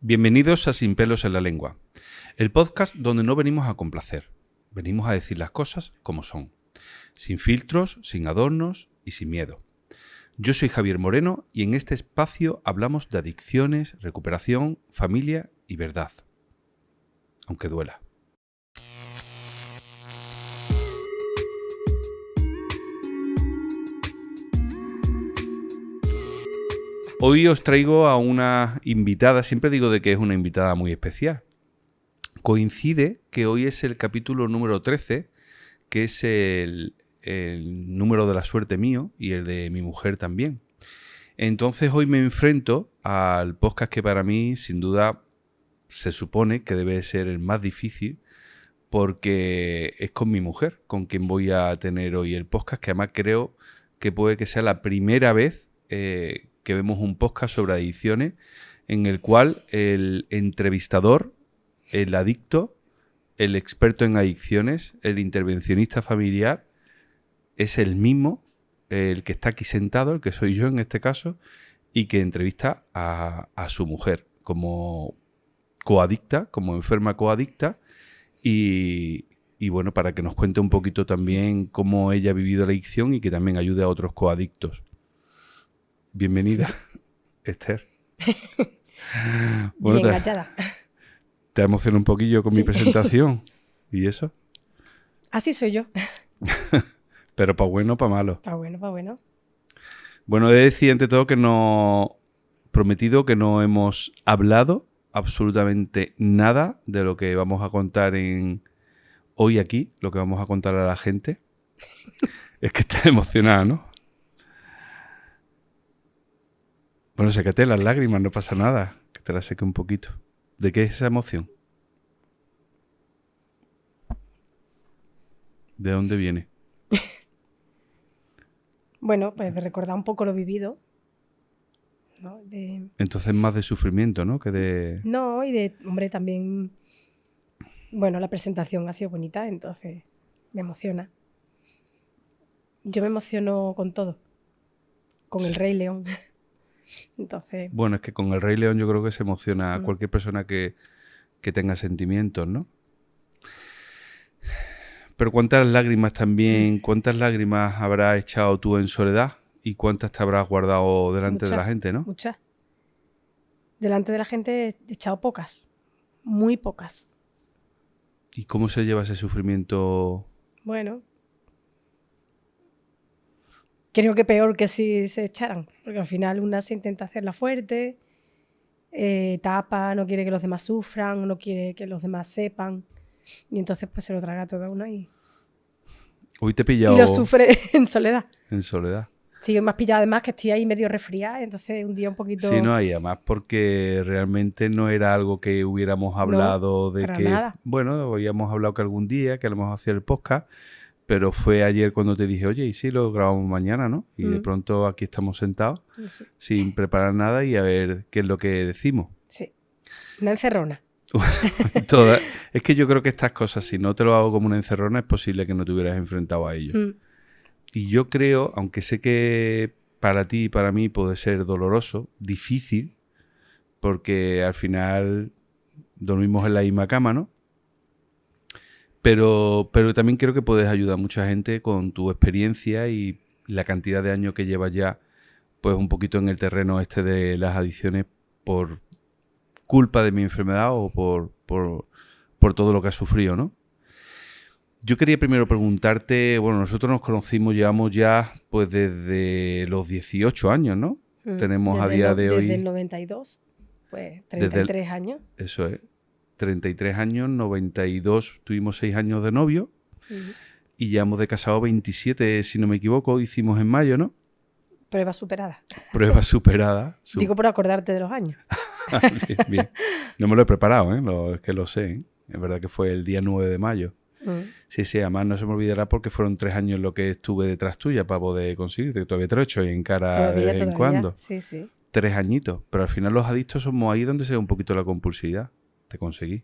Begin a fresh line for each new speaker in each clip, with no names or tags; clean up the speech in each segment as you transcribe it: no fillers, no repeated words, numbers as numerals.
Bienvenidos a Sin pelos en la lengua, el podcast donde no venimos a complacer, venimos a decir las cosas como son, sin filtros, sin adornos y sin miedo. Yo soy Javier Moreno y en este espacio hablamos de adicciones, recuperación, familia y verdad, aunque duela. Hoy os traigo a una invitada, siempre digo de que es una invitada muy especial. Coincide que hoy es el capítulo número 13, que es el número de la suerte mío y el de mi mujer también. Entonces hoy me enfrento al podcast que para mí sin duda se supone que debe ser el más difícil, porque es con mi mujer con quien voy a tener hoy el podcast, que además creo que puede que sea la primera vez que vemos un podcast sobre adicciones en el cual el entrevistador, el adicto, el experto en adicciones, el intervencionista familiar, es el mismo, el que está aquí sentado, el que soy yo en este caso, y que entrevista a su mujer como coadicta, como enferma coadicta, y bueno, para que nos cuente un poquito también cómo ella ha vivido la adicción y que también ayude a otros coadictos. Bienvenida, Esther. Bueno,
bien hallada.
¿Te emocionado un poquillo con mi presentación? ¿Y eso?
Así soy yo.
Pero para bueno o para malo.
Para bueno, para bueno.
Bueno, he de decir ante todo que no... prometido que no hemos hablado absolutamente nada de lo que vamos a contar hoy aquí, lo que vamos a contar a la gente. Es que está emocionada, ¿no? Bueno, sécate las lágrimas, no pasa nada. Que te las seque un poquito. ¿De qué es esa emoción? ¿De dónde viene?
Bueno, pues de recordar un poco lo vivido, ¿no?
Entonces más de sufrimiento, ¿no? Que de...
No, y de, hombre, también, bueno, la presentación ha sido bonita, entonces me emociona. Yo me emociono con todo, con el Rey León. Entonces...
Bueno, es que con el Rey León yo creo que se emociona a cualquier persona que tenga sentimientos, ¿no? Pero ¿cuántas lágrimas también, cuántas lágrimas habrás echado tú en soledad? ¿Y cuántas te habrás guardado delante de la gente, no?
Muchas. Delante de la gente he echado pocas, muy pocas.
¿Y cómo se lleva ese sufrimiento?
Bueno, creo que peor que si se echaran, porque al final una se intenta hacerla fuerte, tapa, no quiere que los demás sufran, no quiere que los demás sepan, y entonces pues se lo traga toda una y
Hoy te he pillado...
y lo sufre en soledad.
En soledad.
Sí, me has pillado además que estoy ahí medio resfriada, entonces un día un poquito...
Sí, no, y además porque realmente no era algo que hubiéramos hablado de
para
que...
nada.
Bueno, habíamos hablado que algún día, que a lo mejor hacía el podcast, pero fue ayer cuando te dije, oye, y sí, lo grabamos mañana, ¿no? Y de pronto aquí estamos sentados,
Sí.
sin preparar nada y a ver qué es lo que decimos.
Sí, una encerrona.
Es que yo creo que estas cosas, si no te lo hago como una encerrona, es posible que no te hubieras enfrentado a ello. Y yo creo, aunque sé que para ti y para mí puede ser doloroso, difícil, porque al final dormimos en la misma cama, ¿no? Pero también creo que puedes ayudar a mucha gente con tu experiencia y la cantidad de años que llevas ya, pues un poquito en el terreno este de las adicciones por culpa de mi enfermedad o por todo lo que has sufrido, ¿no? Yo quería primero preguntarte, bueno, nosotros nos conocimos, llevamos ya pues desde los 18 años, ¿no? Tenemos
desde
a día de hoy...
Desde el 92, pues 33 años.
Eso es, 33 años, 92, tuvimos 6 años de novio y llevamos de casado 27, si no me equivoco, hicimos en mayo, ¿no?
Prueba superada.
Prueba superada.
Digo por acordarte de los años.
Bien, bien. No me lo he preparado, ¿eh? Es que lo sé, ¿eh? Es verdad que fue el día 9 de mayo. Sí, además no se me olvidará porque fueron 3 años lo que estuve detrás tuya para poder conseguirte. Todavía te lo he hecho en cara de vez en cuando.
Sí, sí.
3 añitos. Pero al final los adictos somos ahí donde se ve un poquito la compulsividad. Te conseguí.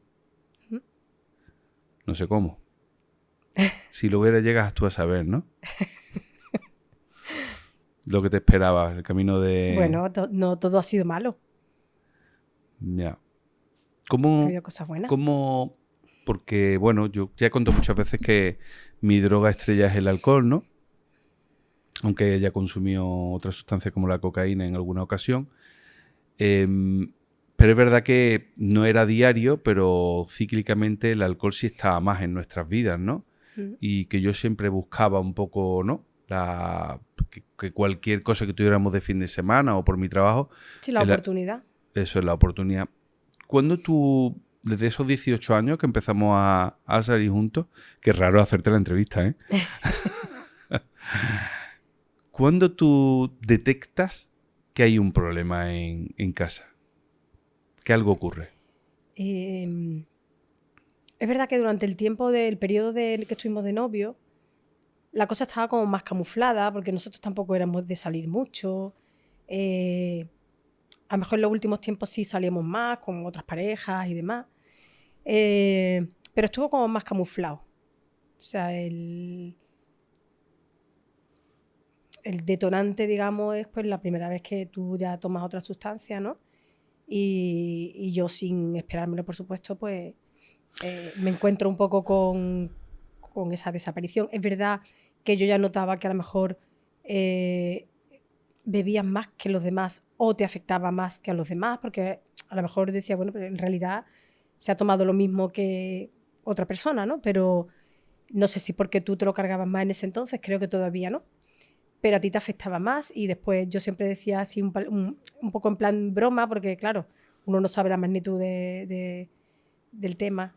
No sé cómo. Si lo hubiera llegas tú a saber, ¿no? Lo que te esperaba, el camino de...
Bueno, no todo ha sido malo.
Ya.
Ha
¿Cómo,
habido cosas buenas.
porque, bueno, yo ya he contado muchas veces que mi droga estrella es el alcohol, ¿no? Aunque ella consumió otras sustancias como la cocaína en alguna ocasión. Pero es verdad que no era diario, pero cíclicamente el alcohol sí estaba más en nuestras vidas, ¿no?
Mm.
Y que yo siempre buscaba un poco, ¿no? Que cualquier cosa que tuviéramos de fin de semana o por mi trabajo,
Sí, la
el-
oportunidad.
eso es la oportunidad. ¿Cuándo tú, desde esos 18 años que empezamos a salir juntos, qué raro hacerte la entrevista, ¿eh? ¿Cuándo tú detectas que hay un problema en casa? Que algo ocurre.
Eh, es verdad que durante el tiempo del periodo que estuvimos de novio, la cosa estaba como más camuflada, porque nosotros tampoco éramos de salir mucho. A lo mejor en los últimos tiempos sí salíamos más con otras parejas y demás. Pero estuvo como más camuflado. O sea, el detonante, digamos, es pues la primera vez que tú ya tomas otra sustancia, ¿no? Y yo, sin esperármelo, por supuesto, pues me encuentro un poco con esa desaparición. Es verdad que yo ya notaba que a lo mejor bebías más que los demás o te afectaba más que a los demás, porque a lo mejor decía, bueno, pero en realidad se ha tomado lo mismo que otra persona, ¿no? Pero no sé si porque tú te lo cargabas más en ese entonces, creo que todavía no, pero a ti te afectaba más. Y después yo siempre decía así un poco en plan broma, porque claro, uno no sabe la magnitud del tema.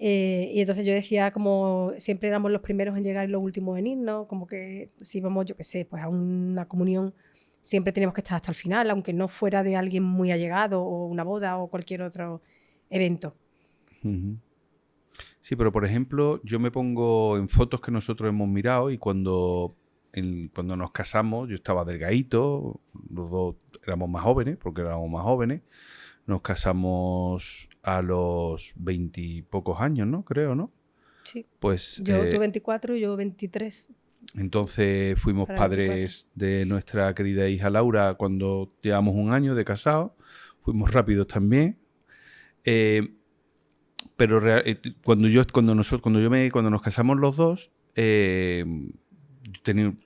Y entonces yo decía, como siempre éramos los primeros en llegar y los últimos en irnos, como que si íbamos, yo qué sé, pues a una comunión, siempre teníamos que estar hasta el final, aunque no fuera de alguien muy allegado, o una boda o cualquier otro evento.
Ujú. Sí, pero por ejemplo, yo me pongo en fotos que nosotros hemos mirado y cuando nos casamos, yo estaba delgadito, los dos éramos más jóvenes, porque éramos más jóvenes, nos casamos a los 20 y pocos años, ¿no? Creo, ¿no?
Sí.
Pues
Tú 24 y yo 23
entonces fuimos
para 24.
padres de nuestra querida hija Laura cuando llevamos un año de casados, fuimos rápidos también. Eh, pero cuando nos casamos los dos,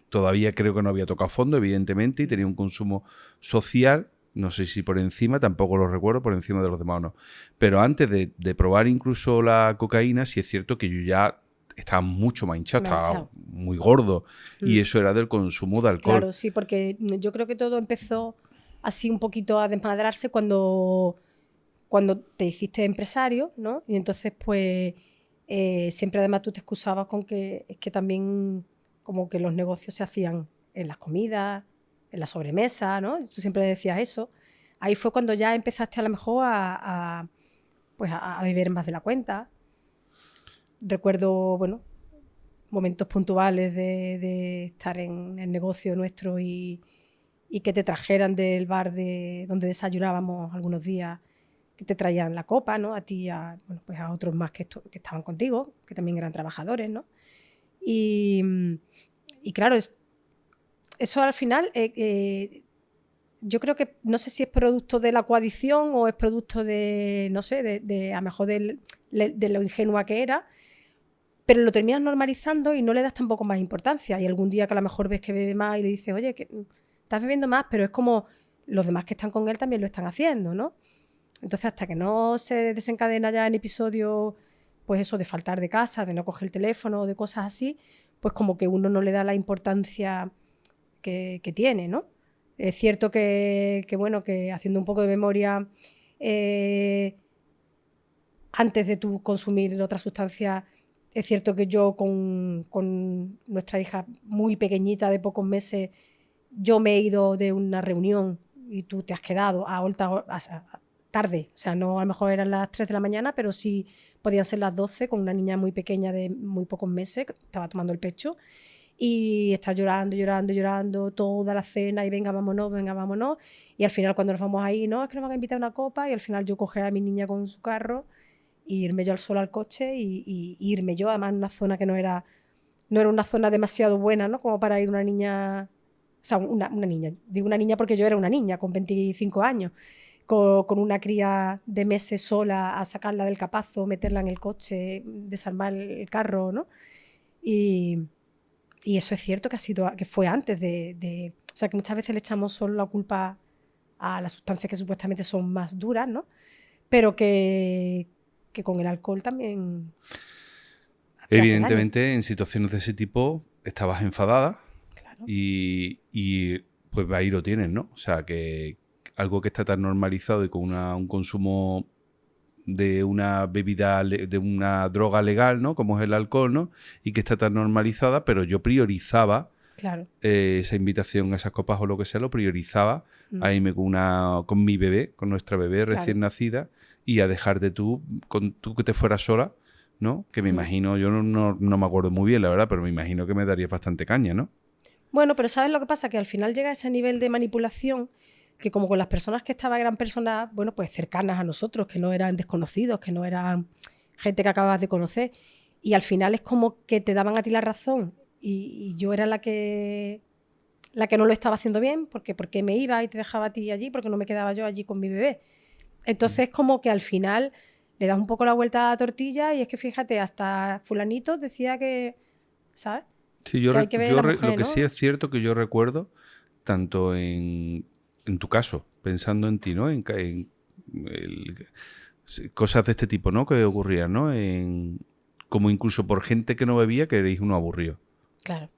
todavía creo que no había tocado fondo, evidentemente, y tenía un consumo social, no sé si por encima, tampoco lo recuerdo, por encima de los demás o no. Pero antes de probar incluso la cocaína, sí es cierto que yo ya estaba mucho más hinchado, estaba
Manchado.
muy gordo, y
Mm.
eso era del consumo de alcohol.
Claro, sí, porque yo creo que todo empezó así un poquito a desmadrarse cuando te hiciste empresario, ¿no? Y entonces, pues, siempre además tú te excusabas con que es que también como que los negocios se hacían en las comidas, en la sobremesa, ¿no? Tú siempre decías eso. Ahí fue cuando ya empezaste a lo mejor pues a beber más de la cuenta. Recuerdo, bueno, momentos puntuales de estar en el negocio nuestro y que te trajeran del bar donde desayunábamos algunos días, que te traían la copa, ¿no? A ti y bueno, pues a otros más que estaban contigo, que también eran trabajadores, ¿no? Y claro, eso al final, yo creo que no sé si es producto de la coadición o es producto de, no sé, a lo mejor de lo ingenua que era, pero lo terminas normalizando y no le das tampoco más importancia. Y algún día que a lo mejor ves que bebe más y le dices, oye, que estás bebiendo más, pero es como los demás que están con él también lo están haciendo, ¿no? Entonces, hasta que no se desencadena ya en episodios, pues eso, de faltar de casa, de no coger el teléfono, de cosas así, pues como que uno no le da la importancia que tiene, ¿no? Es cierto bueno, que haciendo un poco de memoria, antes de tú consumir otra sustancia, es cierto que yo con nuestra hija muy pequeñita de pocos meses, yo me he ido de una reunión y tú te has quedado a tarde, o sea, no a lo mejor eran las 3 de la mañana, pero sí podían ser las 12 con una niña muy pequeña de muy pocos meses que estaba tomando el pecho y está llorando, llorando, llorando toda la cena y venga, vámonos. Y al final cuando nos vamos ahí, no, es que nos van a invitar a una copa y al final yo coger a mi niña con su carro y irme yo al solo al coche y irme yo, además en una zona que no era una zona demasiado buena, ¿no? Como para ir una niña, o sea, una niña, digo una niña porque yo era una niña con 25 años, con una cría de meses sola a sacarla del capazo, meterla en el coche, desarmar el carro, ¿no? Y eso es cierto que fue antes de... O sea, que muchas veces le echamos solo la culpa a las sustancias que supuestamente son más duras, ¿no? Pero que con el alcohol también te hace daño.
Evidentemente, en situaciones de ese tipo, estabas enfadada
Claro.
y pues ahí lo tienes, ¿no? O sea, que algo que está tan normalizado y con un consumo de una bebida, de una droga legal, ¿no? Como es el alcohol, ¿no? Y que está tan normalizada, pero yo priorizaba
Claro.
esa invitación a esas copas o lo que sea, lo priorizaba a irme con mi bebé, con nuestra bebé recién nacida, y a dejarte tú que te fueras sola, ¿no? Que me imagino, yo no me acuerdo muy bien, la verdad, pero me imagino que me darías bastante caña, ¿no?
Bueno, pero ¿sabes lo que pasa? Que al final llega a ese nivel de manipulación que como con las personas que estaban eran personas, bueno, pues cercanas a nosotros, que no eran desconocidos, que no eran gente que acababas de conocer, y al final es como que te daban a ti la razón y yo era la que no lo estaba haciendo bien, porque me iba y te dejaba a ti allí, porque no me quedaba yo allí con mi bebé. Entonces como que al final le das un poco la vuelta a la tortilla y es que fíjate, hasta fulanito decía que, ¿sabes?
Sí,
Que hay que ver a la mujer,
lo que
¿no?
sí es cierto que yo recuerdo, tanto en tu caso, pensando en ti, ¿no? Cosas de este tipo, ¿no? Que ocurrían, ¿no? Como incluso por gente que no bebía, que erais uno aburrido.
Claro.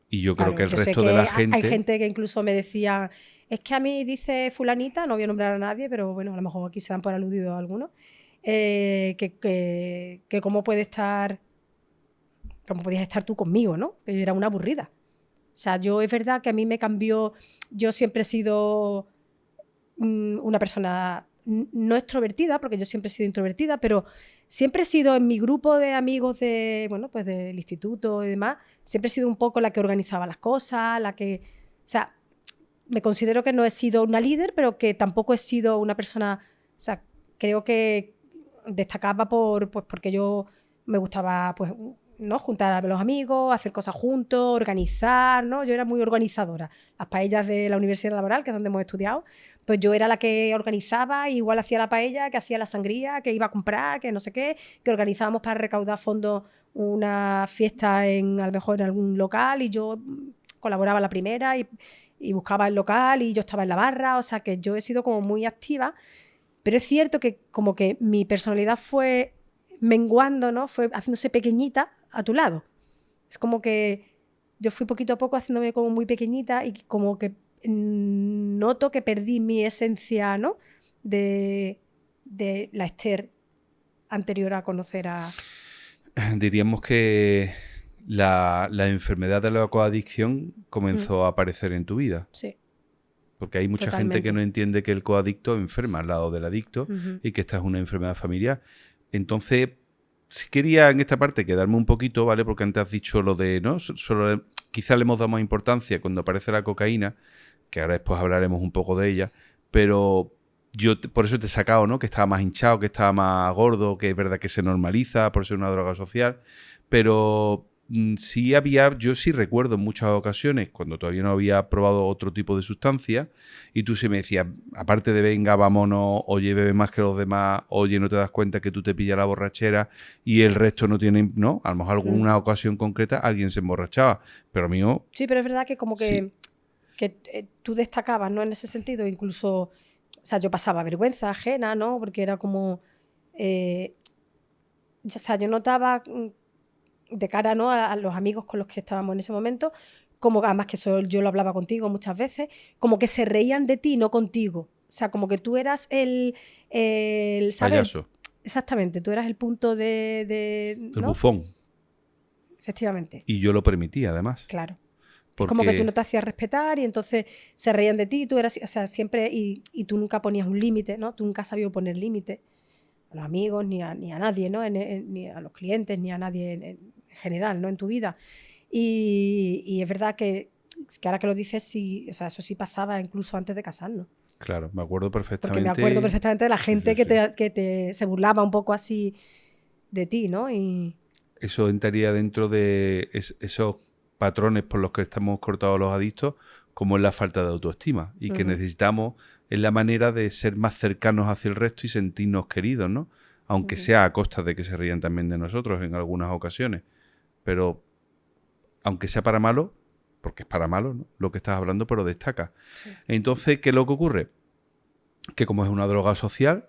Y yo creo que el
Yo sé
resto
que
de la
hay
gente...
gente que incluso me decía, es que a mí dice fulanita, no voy a nombrar a nadie, pero bueno, a lo mejor aquí se dan por aludido a algunos, que cómo podías estar tú conmigo, ¿no? Que yo era una aburrida. O sea, yo es verdad que a mí me cambió, yo siempre he sido una persona no extrovertida, porque yo siempre he sido introvertida, pero siempre he sido en mi grupo de amigos bueno, pues del instituto y demás, siempre he sido un poco la que organizaba las cosas, o sea, me considero que no he sido una líder, pero que tampoco he sido una persona, o sea, creo que destacaba pues porque yo me gustaba, pues, ¿no? Juntar a los amigos, hacer cosas juntos, organizar, ¿no? Yo era muy organizadora. Las paellas de la Universidad Laboral, que es donde hemos estudiado, pues yo era la que organizaba, igual hacía la paella, que hacía la sangría, que iba a comprar, que no sé qué, que organizábamos para recaudar fondos una fiesta a lo mejor en algún local y yo colaboraba la primera y buscaba el local y yo estaba en la barra, o sea que yo he sido como muy activa, pero es cierto que como que mi personalidad fue menguando, ¿no? Fue haciéndose pequeñita a tu lado. Es como que yo fui poquito a poco haciéndome como muy pequeñita y como que noto que perdí mi esencia, ¿no? De la Esther anterior a conocer a...
Diríamos que la enfermedad de la coadicción comenzó a aparecer en tu vida.
Sí.
Porque hay mucha gente que no entiende que el coadicto enferma al lado del adicto y que esta es una enfermedad familiar. Entonces, si quería en esta parte quedarme un poquito, ¿vale? Porque antes has dicho lo de, ¿no? Quizás le hemos dado más importancia cuando aparece la cocaína, que ahora después hablaremos un poco de ella, pero yo por eso te he sacado, ¿no? Que estaba más hinchado, que estaba más gordo, que es verdad que se normaliza por ser una droga social, pero yo sí recuerdo en muchas ocasiones, cuando todavía no había probado otro tipo de sustancia, y tú sí me decías, aparte de venga, vámonos, oye, bebe más que los demás, oye, no te das cuenta que tú te pillas la borrachera y el resto no tiene, ¿no? A lo mejor alguna ocasión concreta alguien se emborrachaba, pero mío...
Sí, pero es verdad que como
sí.
que tú destacabas, ¿no? En ese sentido, incluso, o sea, yo pasaba vergüenza ajena, ¿no? Porque era como... o sea, yo notaba de cara, ¿no? a los amigos con los que estábamos en ese momento, como además que eso yo lo hablaba contigo muchas veces, como que se reían de ti, no contigo. O sea, como que tú eras el ¿sabes?
Payaso.
Exactamente, tú eras el punto de
El
¿no?
bufón.
Efectivamente.
Y yo lo permitía, además.
Claro.
Porque...
Es como que tú no te hacías respetar y entonces se reían de ti, tú eras, o sea, siempre, y tú nunca ponías un límite, ¿no? Tú nunca has sabido poner límite a los amigos, ni a nadie, ¿no? Ni a los clientes, ni a nadie en general, ¿no? En tu vida. Y es verdad que ahora que lo dices, sí, o sea, eso sí pasaba incluso antes de casarnos.
Claro, me acuerdo perfectamente.
Porque me acuerdo perfectamente de la gente que se burlaba un poco así de ti, ¿no? Y...
Eso entraría dentro de esos patrones por los que estamos cortados los adictos, como es la falta de autoestima y que necesitamos es la manera de ser más cercanos hacia el resto y sentirnos queridos, ¿no? Aunque sea a costa de que se rían también de nosotros en algunas ocasiones. Pero, aunque sea para malo, porque es para malo, ¿no? Lo que estás hablando, pero destaca.
Sí.
Entonces, ¿qué es lo que ocurre? Que como es una droga social,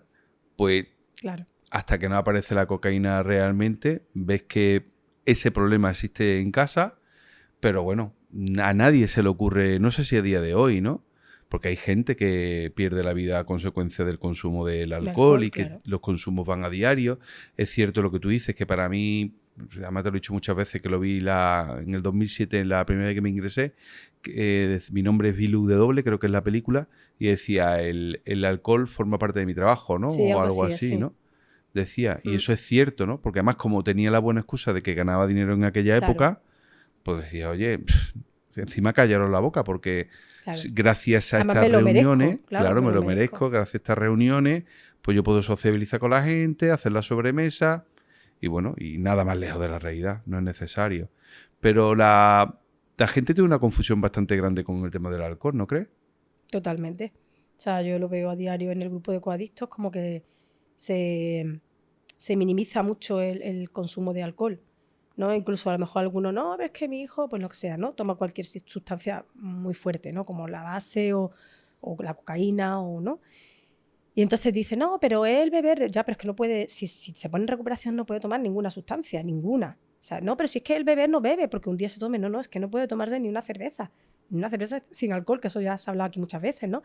pues
Claro.
hasta que no aparece la cocaína realmente, ves que ese problema existe en casa, pero bueno, a nadie se le ocurre, no sé si a día de hoy, ¿no? Porque hay gente que pierde la vida a consecuencia del consumo del alcohol y que
claro.
los consumos van a diario. Es cierto lo que tú dices, que para mí, además te lo he dicho muchas veces, que lo vi en el 2007, en la primera vez que me ingresé, mi nombre es Bill W, creo que es la película, y decía, el alcohol forma parte de mi trabajo, ¿no?
Sí,
O
algo
algo
así,
así,
así.
¿no? Decía, y eso es cierto, ¿no? Porque además como tenía la buena excusa de que ganaba dinero en aquella
Claro.
época, pues decía, oye, encima callaron la boca, porque
Claro.
gracias a
Además
estas
me lo
reuniones,
merezco, claro,
me lo merezco, gracias a estas reuniones, pues yo puedo sociabilizar con la gente, hacer la sobremesa, y bueno, y nada más lejos de la realidad, no es necesario. Pero la gente tiene una confusión bastante grande con el tema del alcohol, ¿no crees?
Totalmente. O sea, yo lo veo a diario en el grupo de coadictos como que se minimiza mucho el consumo de alcohol, ¿no? Incluso a lo mejor alguno, no, pero es que mi hijo, pues lo que sea, ¿no? Toma cualquier sustancia muy fuerte, ¿no? Como la base o la cocaína o no. Y entonces dice, no, pero él beber, ya, pero es que no puede, si se pone en recuperación no puede tomar ninguna sustancia, ninguna. O sea, no, pero si es que el beber no bebe, porque un día se tome, no, es que no puede tomarse ni una cerveza sin alcohol, que eso ya se ha hablado aquí muchas veces, ¿no?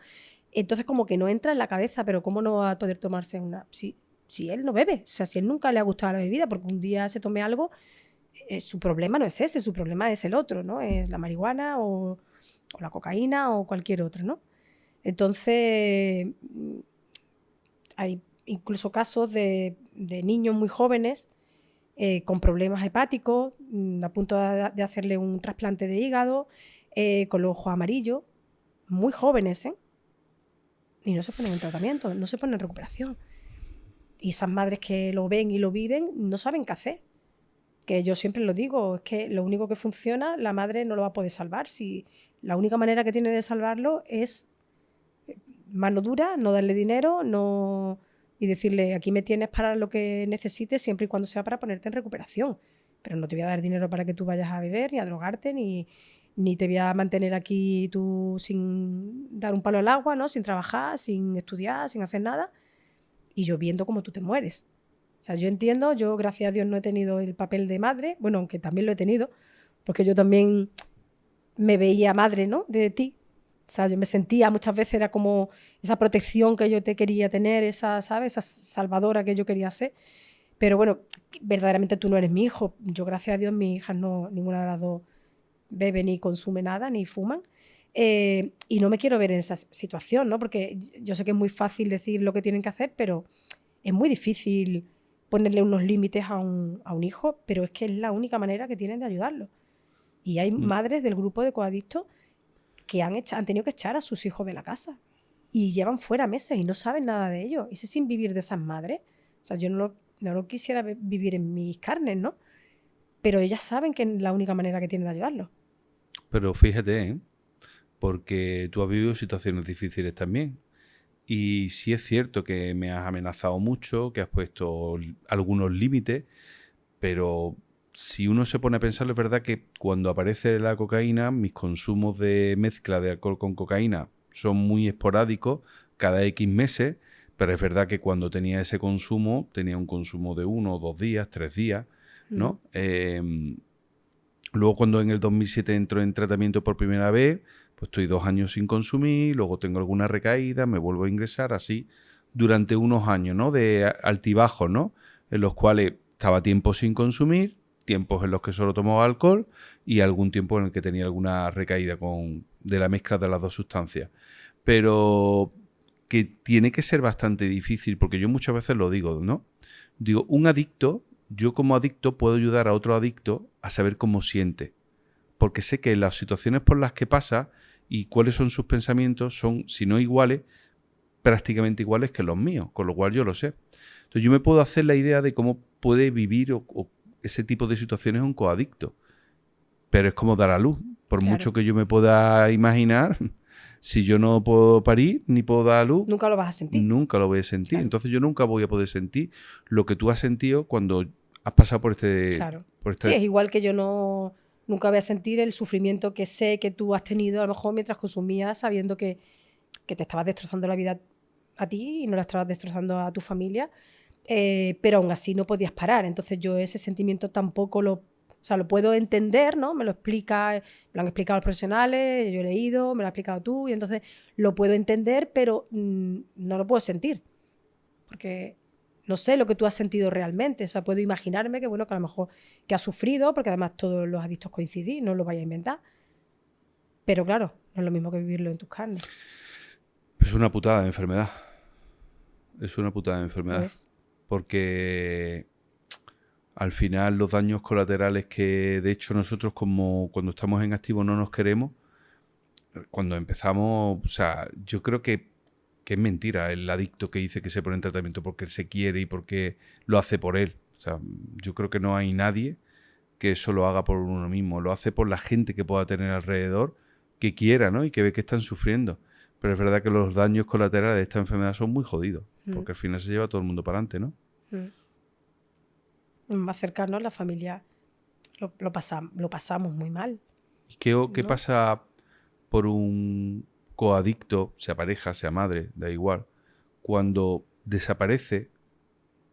Entonces como que no entra en la cabeza, pero ¿cómo no va a poder tomarse una? Si él no bebe, o sea, si él nunca le ha gustado la bebida, porque un día se tome algo, su problema no es ese, su problema es el otro, ¿no? Es la marihuana o la cocaína o cualquier otro, ¿no? Entonces, hay incluso casos de niños muy jóvenes con problemas hepáticos, a punto de hacerle un trasplante de hígado, con los ojos amarillos, muy jóvenes, ¿eh? Y no se ponen en tratamiento, no se ponen en recuperación. Y esas madres que lo ven y lo viven no saben qué hacer. Que yo siempre lo digo, es que lo único que funciona, la madre no lo va a poder salvar. Si la única manera que tiene de salvarlo es mano dura, no darle dinero, no y decirle, aquí me tienes para lo que necesites, siempre y cuando sea para ponerte en recuperación. Pero no te voy a dar dinero para que tú vayas a beber, ni a drogarte, ni te voy a mantener aquí tú sin dar un palo al agua, ¿no? Sin trabajar, sin estudiar, sin hacer nada, y yo viendo cómo tú te mueres. O sea, yo entiendo, yo gracias a Dios no he tenido el papel de madre, bueno, aunque también lo he tenido, porque yo también me veía madre, ¿no? De ti. O sea, yo me sentía, muchas veces era como esa protección que yo te quería tener, esa, ¿sabes? Esa salvadora que yo quería ser. Pero bueno, verdaderamente tú no eres mi hijo. Yo, gracias a Dios, mis hijas no, ninguna de las dos bebe ni consume nada, ni fuman. Y no me quiero ver en esa situación, ¿no? Porque yo sé que es muy fácil decir lo que tienen que hacer, pero es muy difícil ponerle unos límites a un hijo, pero es que es la única manera que tienen de ayudarlo. Y hay madres del grupo de coadictos que han tenido que echar a sus hijos de la casa y llevan fuera meses y no saben nada de ellos. Ese sin vivir de esas madres. O sea, yo no lo quisiera vivir en mis carnes, ¿no? Pero ellas saben que es la única manera que tienen de ayudarlos.
Pero fíjate, ¿eh? Porque tú has vivido situaciones difíciles también. Y sí es cierto que me has amenazado mucho, que has puesto algunos límites, pero si uno se pone a pensar, es verdad que cuando aparece la cocaína, mis consumos de mezcla de alcohol con cocaína son muy esporádicos, cada X meses, pero es verdad que cuando tenía ese consumo, tenía un consumo de 1, 2 días, 3 días, ¿no? Luego cuando en el 2007 entro en tratamiento por primera vez, pues estoy 2 años sin consumir, luego tengo alguna recaída, me vuelvo a ingresar, así durante unos años, ¿no? De altibajos, ¿no? En los cuales estaba tiempo sin consumir, tiempos en los que solo tomaba alcohol y algún tiempo en el que tenía alguna recaída de la mezcla de las dos sustancias. Pero que tiene que ser bastante difícil, porque yo muchas veces lo digo, ¿no? Digo, yo como adicto puedo ayudar a otro adicto a saber cómo siente. Porque sé que las situaciones por las que pasa y cuáles son sus pensamientos son, si no iguales, prácticamente iguales que los míos, con lo cual yo lo sé. Entonces yo me puedo hacer la idea de cómo puede vivir o ese tipo de situaciones un coadicto. Pero es como dar a luz. Por
Claro.
mucho que yo me pueda imaginar, Si yo no puedo parir ni puedo dar a luz,
Nunca lo vas a sentir.
nunca lo voy a sentir.
Claro.
Entonces yo nunca voy a poder sentir lo que tú has sentido cuando has pasado por este...
Claro.
Por
Sí, es igual que yo nunca voy a sentir el sufrimiento que sé que tú has tenido a lo mejor mientras consumías, sabiendo que te estabas destrozando la vida a ti y no la estabas destrozando a tu familia, pero aún así no podías parar. Entonces yo ese sentimiento tampoco lo puedo entender, ¿no? Me lo han explicado los profesionales, yo he leído, me lo has explicado tú, y entonces lo puedo entender, pero no lo puedo sentir. Porque no sé lo que tú has sentido realmente. O sea, puedo imaginarme que, bueno, que a lo mejor que has sufrido, porque además todos los adictos coincidís, no lo vayas a inventar. Pero claro, no es lo mismo que vivirlo en tus carnes.
Es una putada de enfermedad. Es una putada de enfermedad.
Pues,
porque al final los daños colaterales que de hecho nosotros como cuando estamos en activo no nos queremos, cuando empezamos, o sea, yo creo que es mentira el adicto que dice que se pone en tratamiento porque él se quiere y porque lo hace por él. O sea, yo creo que no hay nadie que eso lo haga por uno mismo, lo hace por la gente que pueda tener alrededor, que quiera, ¿no? Y que ve que están sufriendo. Pero es verdad que los daños colaterales de esta enfermedad son muy jodidos, porque al final se lleva todo el mundo para adelante, ¿no?
Más cercano, la familia lo pasamos muy mal.
¿Y qué
¿no?
pasa por un coadicto, sea pareja, sea madre, da igual, cuando desaparece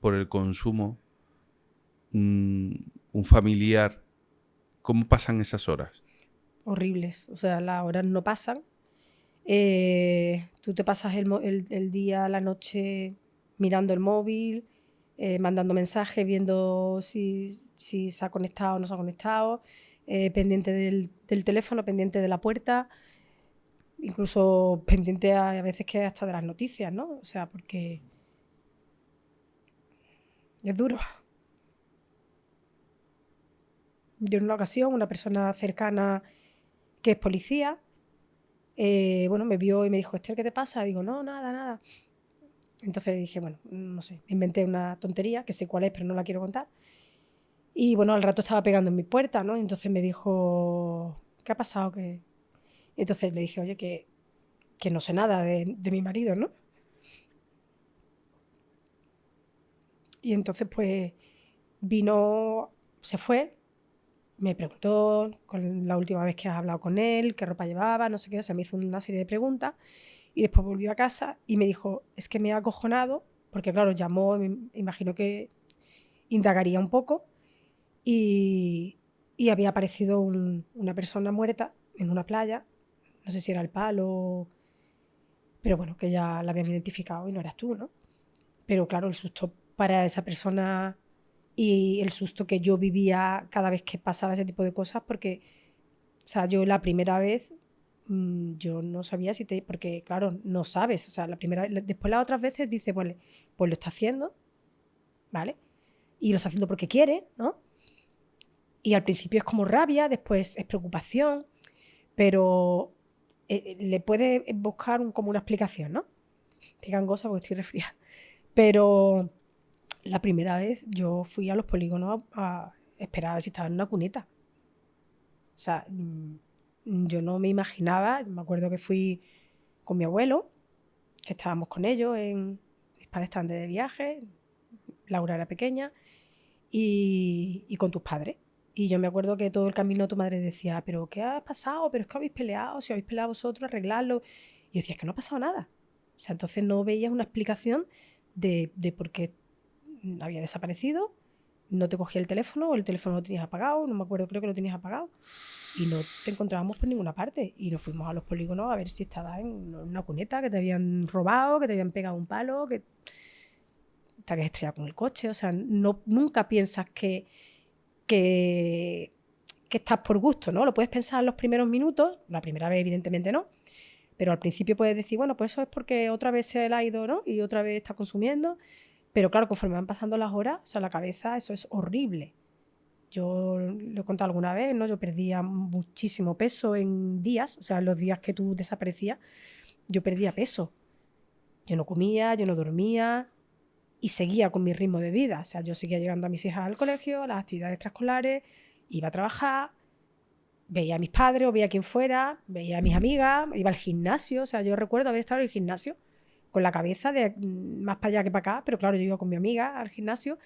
por el consumo un familiar? ¿Cómo pasan esas horas?
Horribles. O sea, las horas no pasan. Tú te pasas el día, la noche mirando el móvil, mandando mensajes, viendo si se ha conectado o no se ha conectado, pendiente del teléfono, pendiente de la puerta, incluso pendiente a veces que hasta de las noticias, ¿no? O sea, porque es duro. Yo en una ocasión, una persona cercana que es policía, bueno, me vio y me dijo, Esther, ¿qué te pasa? Digo, no, nada. Entonces dije, bueno, no sé, inventé una tontería, que sé cuál es, pero no la quiero contar. Y bueno, al rato estaba pegando en mi puerta, ¿no? Entonces me dijo, ¿qué ha pasado? Entonces le dije, oye, que no sé nada de mi marido, ¿no? Y entonces pues vino, se fue, me preguntó con la última vez que has hablado con él, qué ropa llevaba, no sé qué, o sea, me hizo una serie de preguntas y después volvió a casa y me dijo, es que me ha acojonado, porque claro, llamó, me imagino que indagaría un poco y había aparecido una persona muerta en una playa, no sé si era el Palo, pero bueno, que ya la habían identificado y no eras tú, ¿no? Pero claro, el susto para esa persona y el susto que yo vivía cada vez que pasaba ese tipo de cosas, porque, o sea, yo la primera vez, yo no sabía porque claro, no sabes, o sea, después las otras veces dice, pues lo está haciendo, ¿vale? Y lo está haciendo porque quiere, ¿no? Y al principio es como rabia, después es preocupación, pero le puedes buscar como una explicación, ¿no? Te gangosa porque estoy resfriada. Pero la primera vez yo fui a los polígonos a esperar a ver si estaba en una cuneta. O sea, yo no me imaginaba, me acuerdo que fui con mi abuelo, que estábamos con ellos, mis padres estaban de viaje, Laura era pequeña, y con tus padres. Y yo me acuerdo que todo el camino tu madre decía, ¿pero qué ha pasado? ¿Pero es que habéis peleado? Si habéis peleado vosotros, arreglarlo. Y yo decía, es que no ha pasado nada. O sea, entonces no veías una explicación de por qué había desaparecido, no te cogía el teléfono o el teléfono lo tenías apagado, no me acuerdo, creo que lo tenías apagado. Y no te encontrábamos por ninguna parte. Y nos fuimos a los polígonos a ver si estabas en una cuneta, que te habían robado, que te habían pegado un palo, que te habías estrellado con el coche. O sea, nunca piensas que estás por gusto, ¿no? Lo puedes pensar en los primeros minutos, la primera vez evidentemente no, pero al principio puedes decir, bueno, pues eso es porque otra vez se le ha ido, ¿no? Y otra vez está consumiendo. Pero claro, conforme van pasando las horas, o sea, la cabeza, eso es horrible. Yo lo he contado alguna vez, ¿no? Yo perdía muchísimo peso en días, o sea, en los días que tú desaparecías, yo perdía peso. Yo no comía, yo no dormía y seguía con mi ritmo de vida. O sea, yo seguía llevando a mis hijas al colegio, a las actividades extraescolares, iba a trabajar, veía a mis padres o veía a quien fuera, veía a mis amigas, iba al gimnasio. O sea, yo recuerdo haber estado en el gimnasio con la cabeza de más para allá que para acá, pero claro, yo iba con mi amiga al gimnasio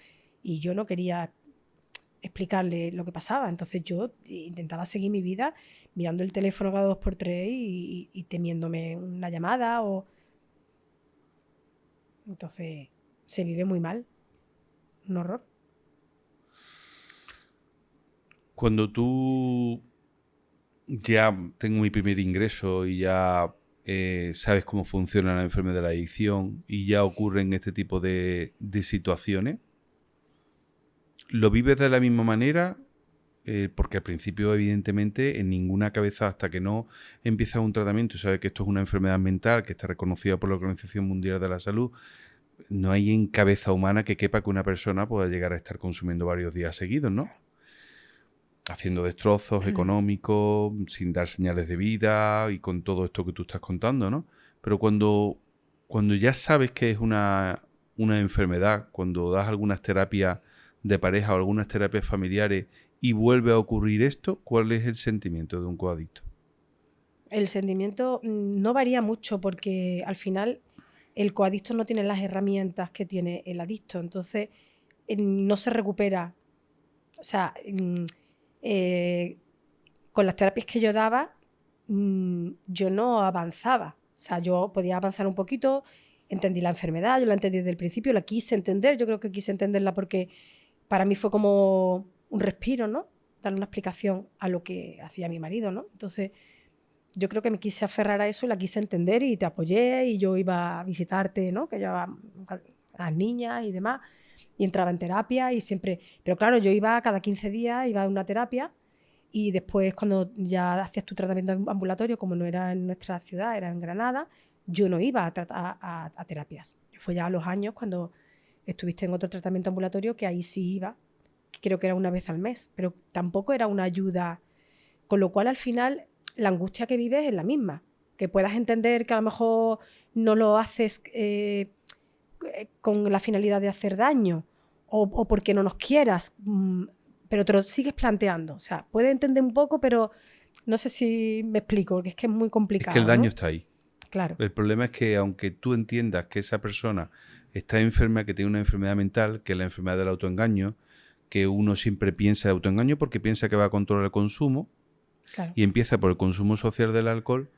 y yo no quería explicarle lo que pasaba. Entonces yo intentaba seguir mi vida mirando el teléfono cada 2 por 3 y temiéndome una llamada. Entonces se vive muy mal. Un horror.
Cuando tú ya tengo mi primer ingreso y ya sabes cómo funciona la enfermedad de la adicción y ya ocurren este tipo de situaciones, ¿lo vives de la misma manera? Porque al principio, evidentemente, en ninguna cabeza, hasta que no empiezas un tratamiento y sabes que esto es una enfermedad mental que está reconocida por la Organización Mundial de la Salud, no hay en cabeza humana que quepa que una persona pueda llegar a estar consumiendo varios días seguidos, ¿no? Haciendo destrozos económicos, sin dar señales de vida y con todo esto que tú estás contando, ¿no? Pero cuando ya sabes que es una enfermedad, cuando das algunas terapias de pareja o algunas terapias familiares y vuelve a ocurrir esto, ¿cuál es el sentimiento de un coadicto?
El sentimiento no varía mucho porque al final el coadicto no tiene las herramientas que tiene el adicto, entonces no se recupera. O sea, con las terapias que yo daba, yo no avanzaba. O sea, yo podía avanzar un poquito, entendí la enfermedad, yo la entendí desde el principio, la quise entender, yo creo que quise entenderla porque para mí fue como un respiro, ¿no? Darle una explicación a lo que hacía mi marido, ¿no? Entonces, yo creo que me quise aferrar a eso y la quise entender y te apoyé y yo iba a visitarte, ¿no? Que llevaba a las niñas y demás y entraba en terapia y siempre... Pero claro, yo iba cada 15 días, iba a una terapia y después cuando ya hacías tu tratamiento ambulatorio, como no era en nuestra ciudad, era en Granada, yo no iba a terapias. Fue ya a los años cuando estuviste en otro tratamiento ambulatorio que ahí sí iba, que creo que era una vez al mes, pero tampoco era una ayuda, con lo cual al final la angustia que vives es la misma, que puedas entender que a lo mejor no lo haces con la finalidad de hacer daño o porque no nos quieras, pero te lo sigues planteando. O sea, puedes entender un poco, pero no sé si me explico, porque es que es muy
Es
complicado,
que el daño
¿no?
está ahí.
Claro.
El problema es que aunque tú entiendas que esa persona está enferma, que tiene una enfermedad mental, que es la enfermedad del autoengaño, que uno siempre piensa de autoengaño porque piensa que va a controlar el consumo
Claro.
y empieza por el consumo social del alcohol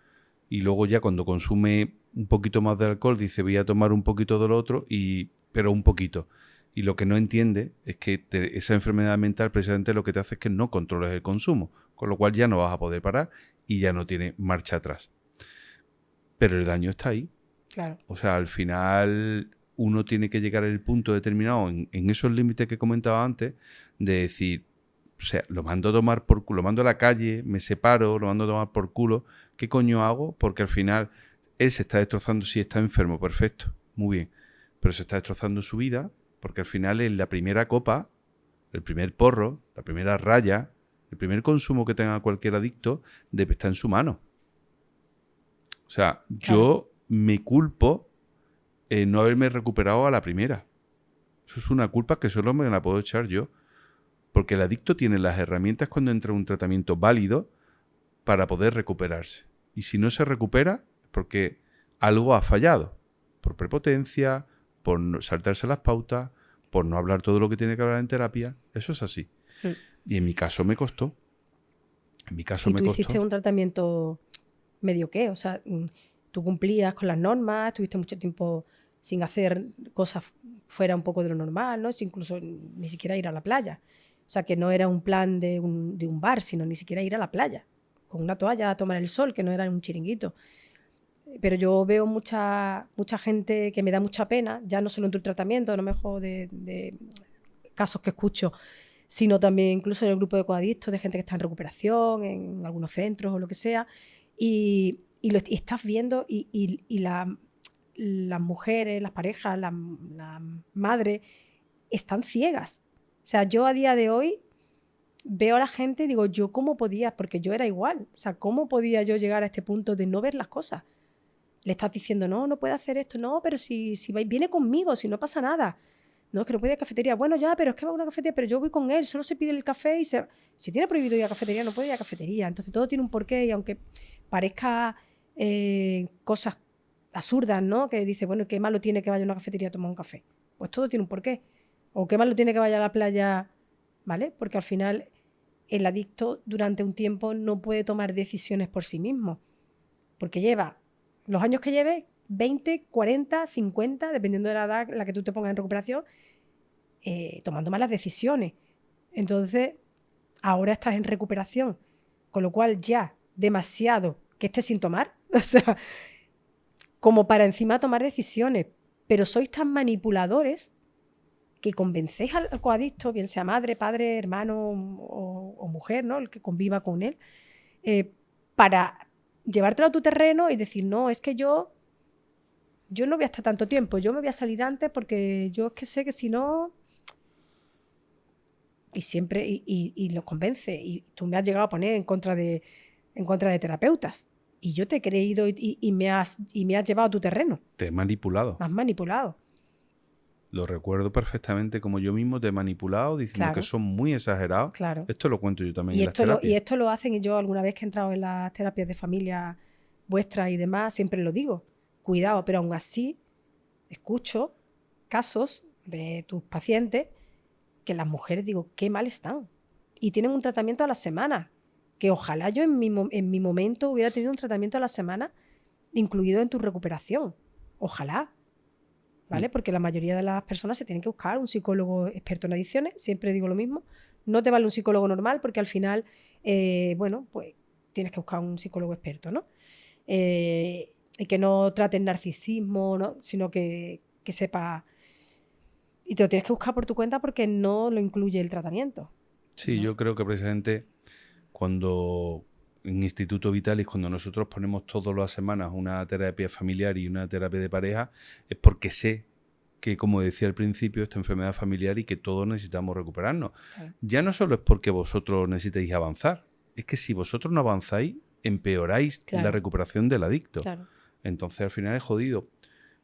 y luego ya cuando consume un poquito más de alcohol dice voy a tomar un poquito de lo otro, pero un poquito. Y lo que no entiende es que esa enfermedad mental precisamente lo que te hace es que no controles el consumo, con lo cual ya no vas a poder parar y ya no tiene marcha atrás. Pero el daño está ahí.
Claro.
O sea, al final uno tiene que llegar al punto determinado en esos límites que comentaba antes de decir, o sea, lo mando a tomar por culo, lo mando a la calle, me separo, lo mando a tomar por culo. ¿Qué coño hago? Porque al final él se está destrozando, si está enfermo, perfecto, muy bien. Pero se está destrozando su vida porque al final en la primera copa, el primer porro, la primera raya, el primer consumo que tenga cualquier adicto debe estar en su mano. O sea, yo me culpo en no haberme recuperado a la primera. Eso es una culpa que solo me la puedo echar yo. Porque el adicto tiene las herramientas cuando entra en un tratamiento válido para poder recuperarse. Y si no se recupera, es porque algo ha fallado. Por prepotencia, por saltarse las pautas, por no hablar todo lo que tiene que hablar en terapia. Eso es así. Y en mi caso me costó.
Y tú hiciste un tratamiento medio qué, o sea, tú cumplías con las normas, estuviste mucho tiempo sin hacer cosas fuera un poco de lo normal, ¿no? Incluso ni siquiera ir a la playa. O sea, que no era un plan de un bar, sino ni siquiera ir a la playa, con una toalla a tomar el sol, que no era un chiringuito. Pero yo veo mucha gente que me da mucha pena, ya no solo en tu tratamiento, no mejor de casos que escucho, sino también incluso en el grupo de coadictos, de gente que está en recuperación, en algunos centros o lo que sea, y estás viendo y las mujeres, las parejas, las madres están ciegas. O sea, yo a día de hoy veo a la gente y digo, ¿yo cómo podía? Porque yo era igual. O sea, ¿cómo podía yo llegar a este punto de no ver las cosas? Le estás diciendo, no puede hacer esto, no, pero si viene conmigo, si no pasa nada. No, es que no puede ir a cafetería. Bueno, ya, pero es que va a una cafetería, pero yo voy con él, solo se pide el café y se... Si tiene prohibido ir a cafetería, no puede ir a cafetería. Entonces todo tiene un porqué y aunque parezca cosas absurdas, ¿no? Que dice, bueno, ¿qué malo tiene que vaya a una cafetería a tomar un café? Pues todo tiene un porqué. O qué malo tiene que vaya a la playa, ¿vale? Porque al final el adicto durante un tiempo no puede tomar decisiones por sí mismo. Porque lleva los años que lleve, 20, 40, 50, dependiendo de la edad en la que tú te pongas en recuperación, tomando malas decisiones. Entonces, ahora estás en recuperación, con lo cual ya demasiado que estés sin tomar, o sea, como para encima tomar decisiones, pero sois tan manipuladores que convencéis al coadicto, bien sea madre, padre, hermano o mujer, ¿no? El que conviva con él, para llevártelo a tu terreno y decir, no, es que yo no voy a estar tanto tiempo, yo me voy a salir antes porque yo es que sé que si no... Y siempre, y los convence. Y tú me has llegado a poner en contra de terapeutas. Y yo te he creído y me has llevado a tu terreno.
Te he manipulado.
Me has manipulado.
Lo recuerdo perfectamente como yo mismo te he manipulado diciendo que son muy exagerados.
Claro.
Esto lo cuento yo también
Y
en las terapias.
Y esto lo hacen, y yo alguna vez que he entrado en las terapias de familia vuestras y demás, siempre lo digo. Cuidado, pero aún así escucho casos de tus pacientes que las mujeres digo, qué mal están. Y tienen un tratamiento a la semana. Que ojalá yo en mi momento hubiera tenido un tratamiento a la semana incluido en tu recuperación. Ojalá. ¿Vale? Porque la mayoría de las personas se tienen que buscar un psicólogo experto en adicciones. Siempre digo lo mismo. No te vale un psicólogo normal porque al final, bueno, pues tienes que buscar un psicólogo experto, ¿no? Y que no trate el narcisismo, ¿no? Sino que sepa... Y te lo tienes que buscar por tu cuenta porque no lo incluye el tratamiento.
Sí,
¿no?
yo creo que precisamente cuando en Instituto Vitalis, cuando nosotros ponemos todas las semanas una terapia familiar y una terapia de pareja, es porque sé que, como decía al principio, esta enfermedad familiar y que todos necesitamos recuperarnos. Claro. Ya no solo es porque vosotros necesitéis avanzar, es que si vosotros no avanzáis, empeoráis la recuperación del adicto. Claro. Entonces al final es jodido.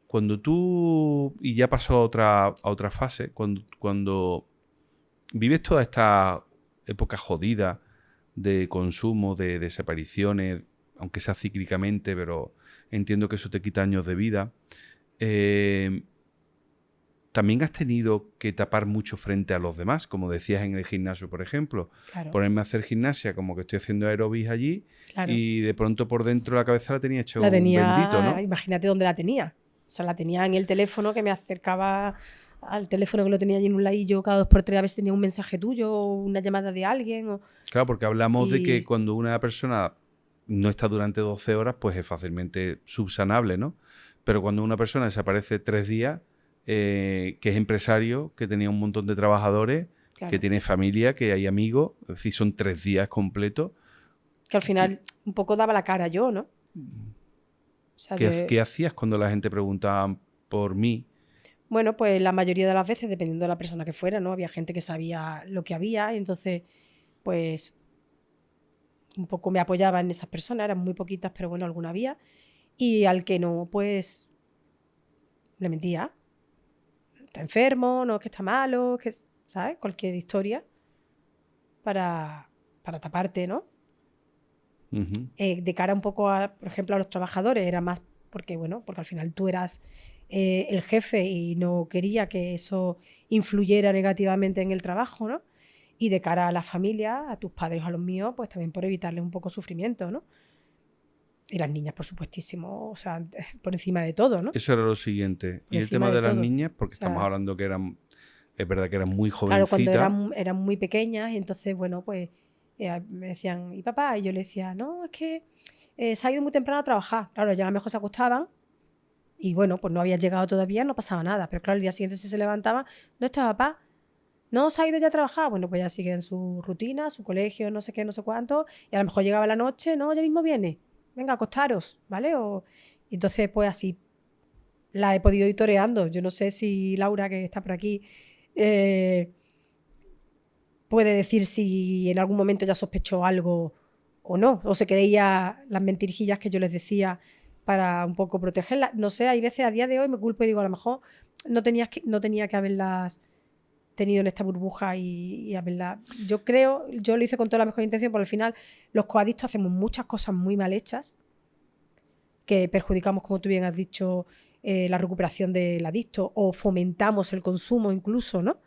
Cuando tú, y ya pasó a otra fase, cuando vives toda esta época jodida de consumo, de desapariciones, aunque sea cíclicamente, pero entiendo que eso te quita años de vida, también has tenido que tapar mucho frente a los demás, como decías en el gimnasio, por ejemplo. Claro. Ponerme a hacer gimnasia como que estoy haciendo aeróbics allí, claro. Y de pronto por dentro la cabeza la tenía hecha un bendito, ¿no?
Imagínate dónde la tenía. O sea, la tenía en el teléfono, que me acercaba al teléfono que lo tenía allí en un ladillo, cada 2 por 3 a veces tenía un mensaje tuyo o una llamada de alguien.
Claro, porque hablamos de que cuando una persona no está durante 12 horas, pues es fácilmente subsanable, ¿no? Pero cuando una persona desaparece 3 días, que es empresario, que tenía un montón de trabajadores, claro. Que tiene familia, que hay amigos, es decir, son 3 días completos.
Que al final un poco daba la cara yo, ¿no?
O sea, ¿Qué hacías cuando la gente preguntaba por mí?
Bueno, pues la mayoría de las veces, dependiendo de la persona que fuera, ¿no? Había gente que sabía lo que había y entonces, pues, un poco me apoyaba en esas personas. Eran muy poquitas, pero bueno, alguna había. Y al que no, pues, le mentía. Está enfermo, no, es que está malo, que, ¿sabes? Cualquier historia para taparte, ¿no?
Uh-huh.
De cara un poco, por ejemplo, a los trabajadores, era más porque al final tú eras el jefe y no quería que eso influyera negativamente en el trabajo, ¿no? Y de cara a la familia, a tus padres o a los míos, pues también por evitarles un poco sufrimiento, ¿no? Y las niñas, por supuestísimo, o sea, por encima de todo, ¿no?
Eso era lo siguiente. Y el tema de las niñas, porque estamos hablando que eran, es verdad que eran muy jovencitas.
Claro, cuando eran muy pequeñas y entonces, bueno, pues me decían, ¿y papá? Y yo le decía, no, es que se ha ido muy temprano a trabajar. Claro, ya a lo mejor se acostaban y bueno, pues no había llegado todavía, no pasaba nada. Pero claro, el día siguiente si se levantaban, ¿dónde está papá? No, se ha ido ya a trabajar. Bueno, pues ya sigue en su rutina, su colegio, no sé qué, no sé cuánto. Y a lo mejor llegaba la noche, no, ya mismo viene. Venga, acostaros, ¿vale? Y entonces, pues así la he podido ir toreando. Yo no sé si Laura, que está por aquí, puede decir si en algún momento ya sospechó algo o no, o se creía las mentirijillas que yo les decía para un poco protegerla. No sé, hay veces a día de hoy me culpo y digo, a lo mejor no tenía que haberlas tenido en esta burbuja y haberlas... Yo lo hice con toda la mejor intención, porque al final los coadictos hacemos muchas cosas muy mal hechas que perjudicamos, como tú bien has dicho, la recuperación del adicto o fomentamos el consumo incluso, ¿no?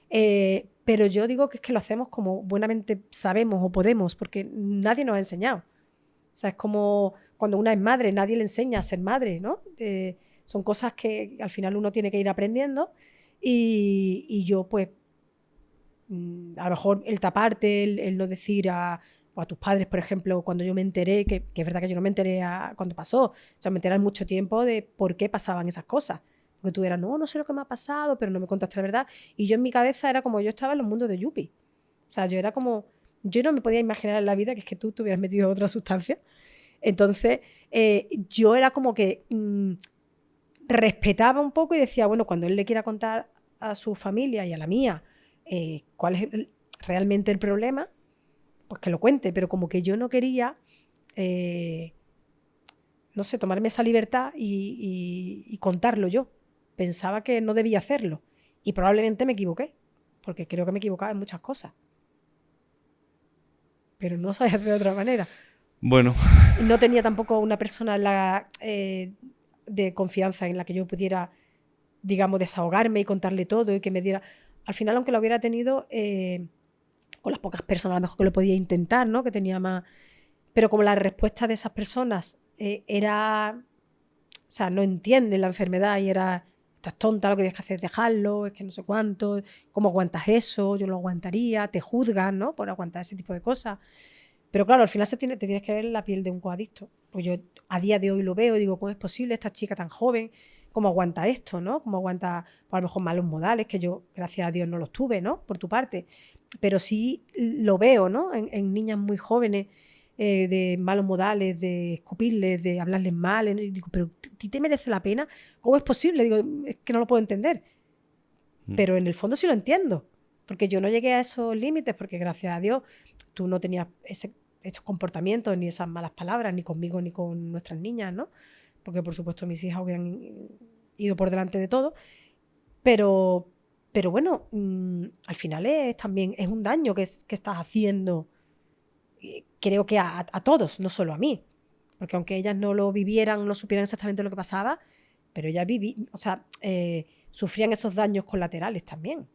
Pero yo digo que es que lo hacemos como buenamente sabemos o podemos, porque nadie nos ha enseñado. O sea, es como cuando una es madre, nadie le enseña a ser madre, ¿no? Son cosas que al final uno tiene que ir aprendiendo y yo, pues, a lo mejor el taparte, el no decir a tus padres, por ejemplo, cuando yo me enteré, que es verdad que yo no me enteré cuando pasó, o sea, me enteré en mucho tiempo de por qué pasaban esas cosas. Porque tú eras, no sé lo que me ha pasado, pero no me contaste la verdad. Y yo en mi cabeza era como yo estaba en los mundos de Yuppie. O sea, yo era como, yo no me podía imaginar en la vida que es que tú te hubieras metido otra sustancia. Entonces, yo era como que respetaba un poco y decía, bueno, cuando él le quiera contar a su familia y a la mía cuál es realmente el problema, pues que lo cuente, pero como que yo no quería, no sé, tomarme esa libertad y contarlo yo. Pensaba que no debía hacerlo y probablemente me equivoqué, porque creo que me equivocaba en muchas cosas. Pero no sabía de otra manera.
Bueno.
Y no tenía tampoco una persona de confianza en la que yo pudiera, digamos, desahogarme y contarle todo y que me diera... Al final, aunque lo hubiera tenido, con las pocas personas a lo mejor que lo podía intentar, ¿no? Que tenía más... Pero como la respuesta de esas personas era... O sea, no entienden la enfermedad y era... Estás tonta, lo que tienes que hacer es dejarlo, es que no sé cuánto, ¿cómo aguantas eso? Yo no lo aguantaría, te juzgan, ¿no? Por aguantar ese tipo de cosas. Pero claro, al final te tienes que ver la piel de un coadicto. Pues yo a día de hoy lo veo y digo, ¿cómo es posible esta chica tan joven? ¿Cómo aguanta esto, no? ¿Cómo aguanta, pues, a lo mejor, malos modales, que yo, gracias a Dios, no los tuve, ¿no? Por tu parte. Pero sí lo veo, ¿no? En niñas muy jóvenes, de malos modales, de escupirles, de hablarles mal. Y digo, pero ¿a ti te merece la pena? ¿Cómo es posible? Digo, es que no lo puedo entender. Pero en el fondo sí lo entiendo. Porque yo no llegué a esos límites, porque gracias a Dios tú no tenías estos comportamientos, ni esas malas palabras, ni conmigo ni con nuestras niñas, ¿no? Porque por supuesto mis hijas hubieran ido por delante de todo. Pero bueno, al final también es un daño que estás haciendo, creo que a todos, no solo a mí. Porque aunque ellas no lo vivieran, no supieran exactamente lo que pasaba, pero ellas sufrían esos daños colaterales también.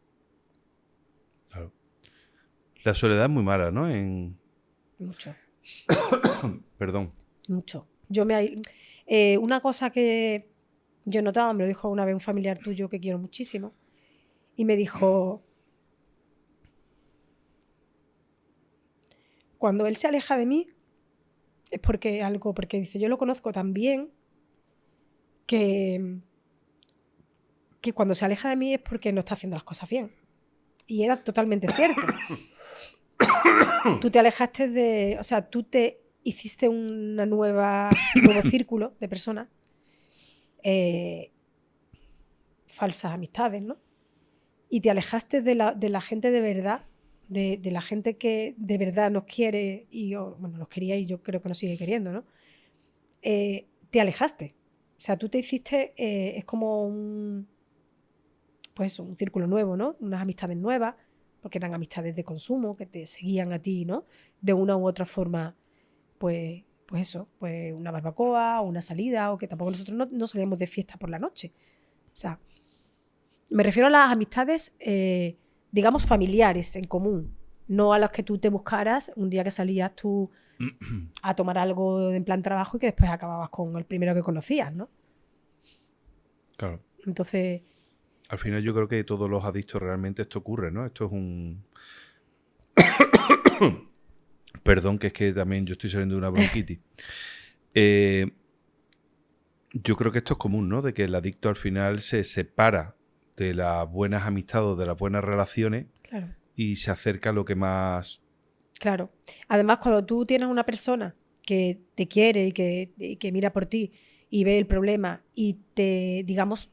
Claro. La soledad es muy mala, ¿no?
Mucho.
Perdón.
Mucho. Una cosa que yo notaba, me lo dijo una vez un familiar tuyo que quiero muchísimo, y me dijo, cuando él se aleja de mí, es porque dice, yo lo conozco tan bien que cuando se aleja de mí es porque no está haciendo las cosas bien. Y era totalmente cierto. Tú te alejaste o sea, tú te hiciste un nuevo círculo de personas, falsas amistades, ¿no? Y te alejaste de la gente de verdad, de la gente que de verdad nos quiere nos quería y yo creo que nos sigue queriendo, ¿no? Te alejaste. O sea, tú te hiciste, es como un círculo nuevo, ¿no? Unas amistades nuevas, porque eran amistades de consumo, que te seguían a ti, ¿no? De una u otra forma, pues una barbacoa o una salida, o que tampoco nosotros no salíamos de fiesta por la noche. O sea, me refiero a las amistades, digamos, familiares en común, no a las que tú te buscaras un día que salías tú a tomar algo en plan trabajo y que después acababas con el primero que conocías, ¿no?
Claro.
Entonces...
Al final yo creo que todos los adictos realmente esto ocurre, ¿no? Esto es un... Perdón, que es que también yo estoy saliendo de una bronquitis. Yo creo que esto es común, ¿no? De que el adicto al final se separa de las buenas amistades, de las buenas relaciones,
Claro.
Y se acerca a lo que más...
Claro. Además, cuando tú tienes una persona que te quiere y que mira por ti y ve el problema y digamos,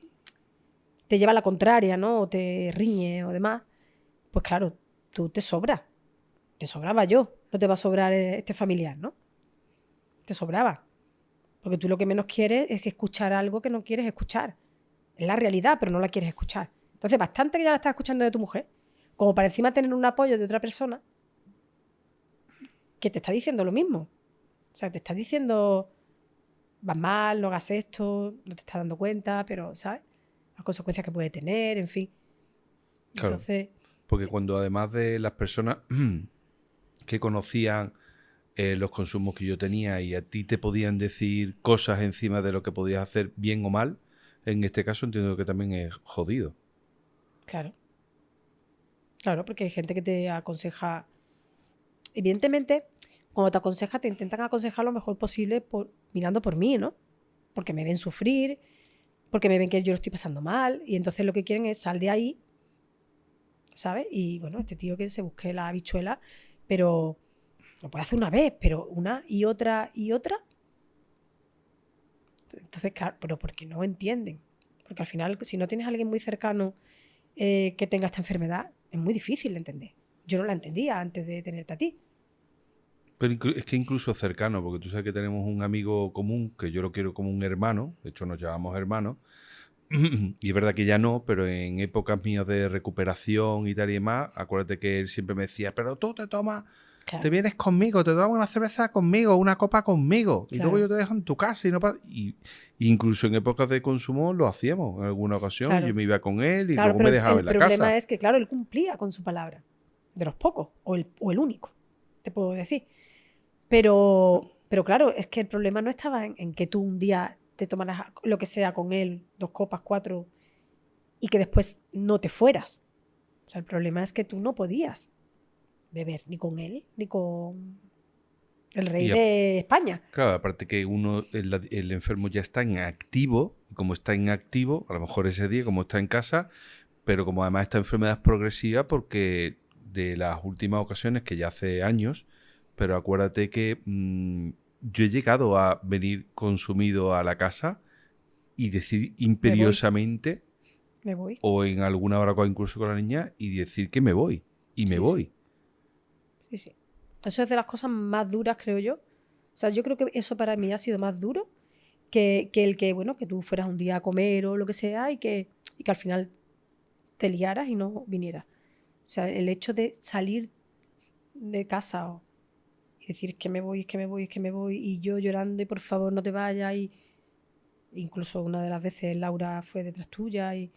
te lleva a la contraria, ¿no? O te riñe o demás, pues claro, tú te sobra. Te sobraba yo. No te va a sobrar este familiar, ¿no? Te sobraba. Porque tú lo que menos quieres es escuchar algo que no quieres escuchar. Es la realidad, pero no la quieres escuchar. Entonces, bastante que ya la estás escuchando de tu mujer, como para encima tener un apoyo de otra persona que te está diciendo lo mismo. O sea, te está diciendo, vas mal, no hagas esto, no te estás dando cuenta, pero, ¿sabes? Las consecuencias que puede tener, en fin.
Claro.
Entonces,
Porque cuando además de las personas que conocían los consumos que yo tenía y a ti te podían decir cosas encima de lo que podías hacer bien o mal, en este caso entiendo que también es jodido.
claro. Claro, porque hay gente que te aconseja. Evidentemente, cuando te aconseja, te intentan aconsejar lo mejor posible mirando por mí, ¿no? Porque me ven sufrir, porque me ven que yo lo estoy pasando mal, y entonces lo que quieren es sal de ahí, ¿sabes? Y bueno, este tío que se busque la habichuela, pero lo puede hacer una vez, pero una y otra y otra. Entonces, claro, pero porque no entienden. Porque al final, si no tienes a alguien muy cercano que tenga esta enfermedad, es muy difícil de entender. Yo no la entendía antes de tenerte a ti.
Pero es que incluso cercano, porque tú sabes que tenemos un amigo común, que yo lo quiero como un hermano, de hecho nos llamamos hermanos, y es verdad que ya no, pero en épocas mías de recuperación y tal y demás, acuérdate que él siempre me decía, pero tú te tomas, te
Claro,
vienes conmigo, te tomas una cerveza conmigo, una copa conmigo, y luego
claro,
yo te dejo en tu casa y incluso en épocas de consumo lo hacíamos en alguna ocasión, y yo
claro.
me iba con él y
Claro,
luego
pero
me
el,
dejaba
el
en la
problema
casa.
es que, claro, él cumplía con su palabra. De los pocos, o el único, te puedo decir. Pero claro, es que el problema no estaba en que tú un día te tomaras lo que sea con él, 2 copas, 4, y que después no te fueras. O sea, el problema es que tú no podías beber ni con él, ni con el rey
Y
de España.
claro, aparte que uno, el enfermo ya está en activo, y como está en activo, a lo mejor ese día, como está en casa, pero como además esta enfermedad es progresiva, porque de las últimas ocasiones, que ya hace años, pero acuérdate que yo he llegado a venir consumido a la casa y decir
Me voy,
imperiosamente,
me voy.
o en alguna hora incluso con la niña, y decir que me voy, y me
Sí, sí,
voy.
sí, sí. Eso es de las cosas más duras, creo yo. O sea, yo creo que eso para mí ha sido más duro que el que, bueno, que tú fueras un día a comer o lo que sea y que al final te liaras y no vinieras. O sea, el hecho de salir de casa y decir es que me voy, es que me voy, es que me voy, y yo llorando y por favor no te vayas, y incluso una de las veces Laura fue detrás tuya y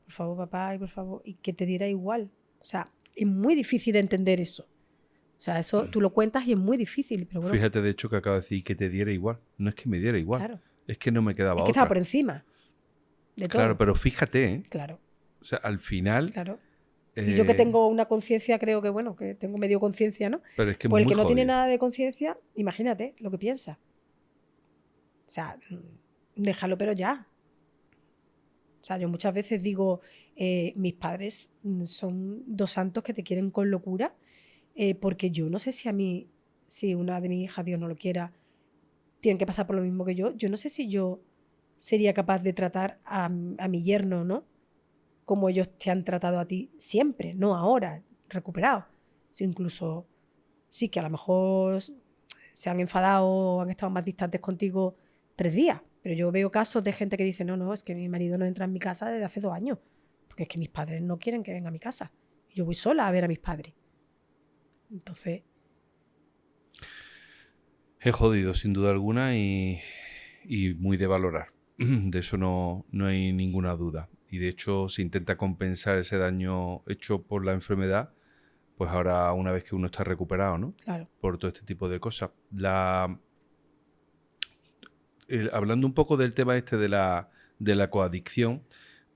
por favor papá y por favor, y que te diera igual. O sea, es muy difícil de entender eso. O sea, eso tú lo cuentas y es muy difícil, pero bueno,
Fíjate, de hecho, que acabo de decir que te diera igual. No es que me diera igual,
claro.
es que no me
Es
quedaba
que estaba
otra.
por encima de
Claro,
todo.
pero fíjate, ¿eh?
Claro,
O sea, al final,
claro. Y yo que
eh,
tengo una conciencia, creo que bueno, que tengo medio conciencia, ¿no?
pero es que es
Pues el
muy
que no tiene
jodido.
nada de conciencia, imagínate lo que piensa. O sea, déjalo, pero ya. O sea, yo muchas veces digo, mis padres son dos santos que te quieren con locura, porque yo no sé si a mí, si una de mis hijas, Dios no lo quiera, tienen que pasar por lo mismo que yo no sé si yo sería capaz de tratar a mi yerno, ¿no? Como ellos te han tratado a ti siempre, no ahora, recuperado. Si incluso sí que a lo mejor se han enfadado o han estado más distantes contigo 3 días. Pero yo veo casos de gente que dice, no, no, es que mi marido no entra en mi casa desde hace 2 años, porque es que mis padres no quieren que venga a mi casa. Yo voy sola a ver a mis padres. Entonces,
Es jodido, sin duda alguna, y muy de valorar. De eso no hay ninguna duda. Y de hecho, se intenta compensar ese daño hecho por la enfermedad, pues ahora una vez que uno está recuperado, ¿no?
claro.
Por todo este tipo de cosas. Hablando un poco del tema este de la coadicción,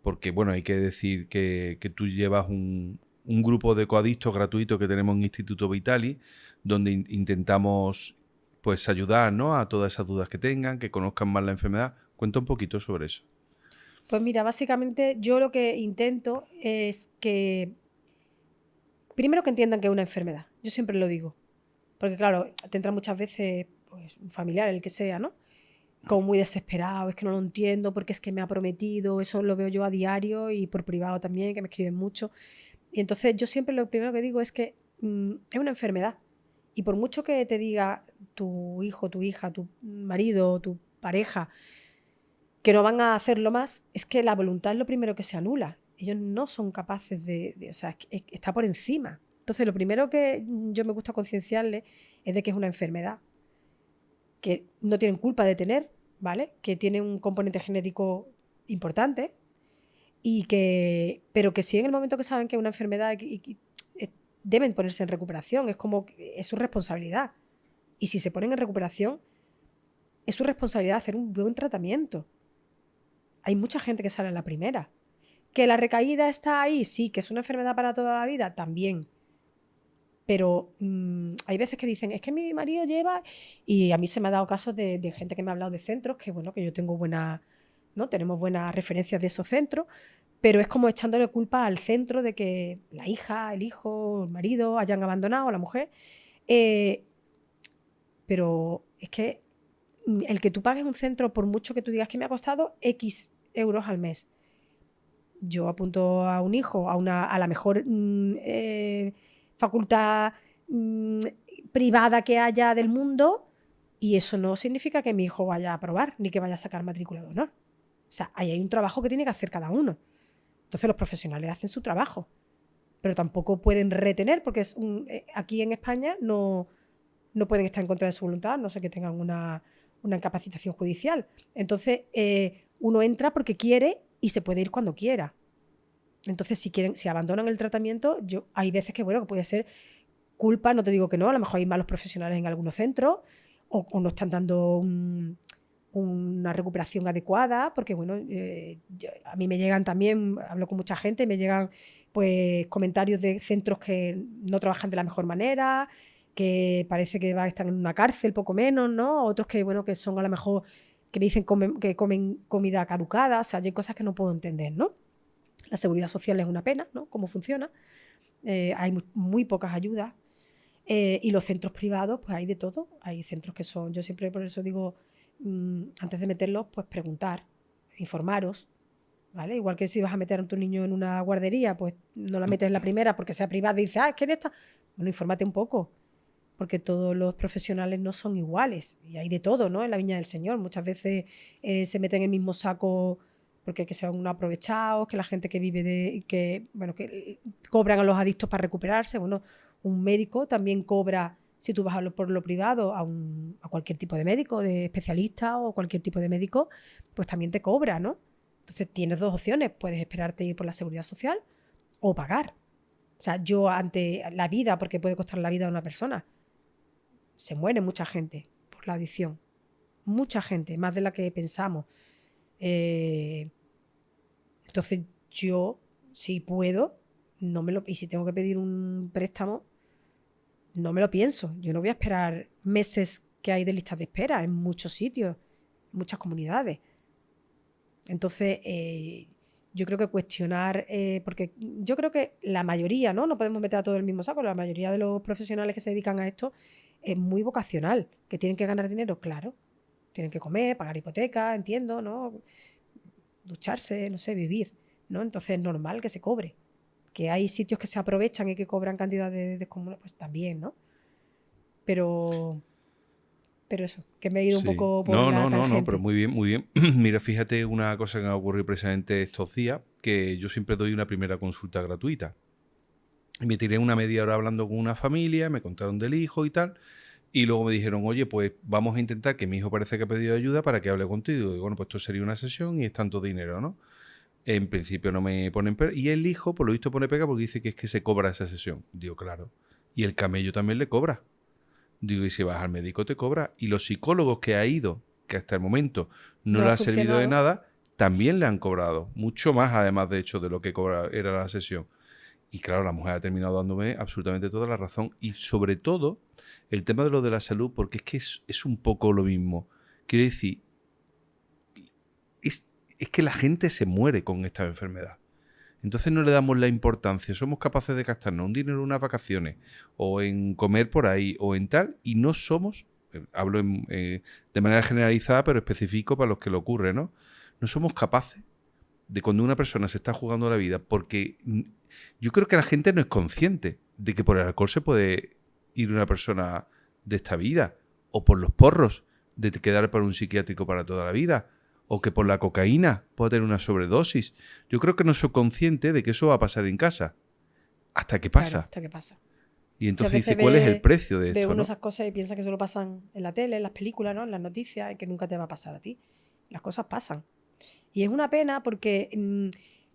porque bueno, hay que decir que tú llevas un grupo de coadictos gratuito que tenemos en Instituto Vitali, donde intentamos pues ayudar, ¿no?, a todas esas dudas que tengan, que conozcan más la enfermedad. Cuenta un poquito sobre eso.
Pues mira, básicamente yo lo que intento es que, primero que entiendan que es una enfermedad. Yo siempre lo digo. Porque claro, te entra muchas veces pues, un familiar, el que sea, ¿no? Como muy desesperado, es que no lo entiendo porque es que me ha prometido, eso lo veo yo a diario y por privado también, que me escriben mucho. Y entonces yo siempre lo primero que digo es que es una enfermedad. Y por mucho que te diga tu hijo, tu hija, tu marido, tu pareja, que no van a hacerlo más, es que la voluntad es lo primero que se anula. Ellos no son capaces o sea, está por encima. Entonces, lo primero que yo me gusta concienciarles es de que es una enfermedad que no tienen culpa de tener, ¿vale? Que tiene un componente genético importante pero que sí en el momento que saben que es una enfermedad deben ponerse en recuperación. Es como que es su responsabilidad. Y si se ponen en recuperación, es su responsabilidad hacer un buen tratamiento. Hay mucha gente que sale a la primera. ¿Que la recaída está ahí? Sí. ¿Que es una enfermedad para toda la vida? También. Pero hay veces que dicen, es que mi marido lleva... Y a mí se me ha dado casos de gente que me ha hablado de centros, que bueno, que yo tengo tenemos buenas referencias de esos centros, pero es como echándole culpa al centro de que la hija, el hijo, el marido hayan abandonado a la mujer. Pero es que el que tú pagues un centro, por mucho que tú digas que me ha costado X euros al mes, yo apunto a un hijo a la mejor facultad privada que haya del mundo, y eso no significa que mi hijo vaya a aprobar ni que vaya a sacar matrícula de honor. O sea, ahí hay un trabajo que tiene que hacer cada uno. Entonces los profesionales hacen su trabajo, pero tampoco pueden retener, porque aquí en España no pueden estar en contra de su voluntad, no sé, que tengan una incapacitación judicial. Entonces uno entra porque quiere y se puede ir cuando quiera. Entonces si abandonan el tratamiento, hay veces que puede ser culpa, no te digo que no, a lo mejor hay malos profesionales en algunos centros o no están dando una recuperación adecuada, porque a mí me llegan también, hablo con mucha gente, me llegan pues comentarios de centros que no trabajan de la mejor manera, que parece que están en una cárcel, poco menos, ¿no? Otros que son a lo mejor, que me dicen que comen comida caducada. O sea, hay cosas que no puedo entender, ¿no? La seguridad social es una pena, ¿no? Cómo funciona. Hay muy pocas ayudas. Y los centros privados, pues hay de todo. Hay centros que son, yo siempre por eso digo, antes de meterlos, pues preguntar, informaros, ¿vale? Igual que si vas a meter a tu niño en una guardería, pues no la metes en la primera porque sea privada y dices, es que en esta... Bueno, infórmate un poco, porque todos los profesionales no son iguales y hay de todo, ¿no? En la viña del Señor muchas veces se meten en el mismo saco porque que son unos aprovechados, que la gente que vive que cobran a los adictos para recuperarse. Bueno, un médico también cobra, si tú vas por lo privado a cualquier tipo de médico, de especialista o cualquier tipo de médico, pues también te cobra, ¿no? Entonces tienes dos opciones, puedes esperarte ir por la seguridad social o pagar. O sea, yo ante la vida, porque puede costar la vida de una persona, se muere mucha gente por la adicción. Mucha gente, más de la que pensamos. Entonces yo, si puedo, y si tengo que pedir un préstamo, no me lo pienso. Yo no voy a esperar meses que hay de listas de espera en muchos sitios, en muchas comunidades. Entonces, yo creo que cuestionar, porque yo creo que la mayoría, ¿no? No podemos meter a todo el mismo saco, la mayoría de los profesionales que se dedican a esto es muy vocacional, que tienen que ganar dinero, claro. Tienen que comer, pagar hipoteca, entiendo, ¿no? Ducharse, no sé, vivir, ¿no? Entonces es normal que se cobre. Que hay sitios que se aprovechan y que cobran cantidades descomunales, pues también, ¿no? Pero eso, que me he ido un poco por la tangente.
No, pero muy bien, muy bien. Mira, fíjate una cosa que me ha ocurrido precisamente estos días, que yo siempre doy una primera consulta gratuita. Y me tiré una media hora hablando con una familia, me contaron del hijo y tal, y luego me dijeron, oye, pues vamos a intentar, que mi hijo parece que ha pedido ayuda para que hable contigo. Y digo, bueno, pues esto sería una sesión y es tanto dinero, ¿no? En principio no me ponen pega. Y el hijo, por lo visto, pone pega porque dice que es que se cobra esa sesión. Digo, claro. Y el camello también le cobra. Digo, y si vas al médico te cobra. Y los psicólogos que ha ido, que hasta el momento no le ha servido de nada, también le han cobrado. Mucho más, además, de hecho, de lo que era la sesión. Y claro, la mujer ha terminado dándome absolutamente toda la razón. Y sobre todo, el tema de lo de la salud, porque es que es un poco lo mismo. Quiero decir, es que la gente se muere con esta enfermedad. Entonces no le damos la importancia. Somos capaces de gastarnos un dinero en unas vacaciones o en comer por ahí o en tal, y no somos, hablo de manera generalizada, pero específico para los que le ocurre, ¿no? No somos capaces de, cuando una persona se está jugando la vida, porque yo creo que la gente no es consciente de que por el alcohol se puede ir una persona de esta vida, o por los porros, de quedar para un psiquiátrico para toda la vida, o que por la cocaína pueda tener una sobredosis. Yo creo que no soy consciente de que eso va a pasar en casa. Hasta que pasa.
Claro, hasta que pasa.
Y
Muchas
entonces
veces
dice, ¿cuál es el precio de
ve
esto,
uno
no?
esas cosas y piensa que solo pasan en la tele, en las películas, ¿no? En las noticias, y que nunca te va a pasar a ti. Las cosas pasan. Y es una pena porque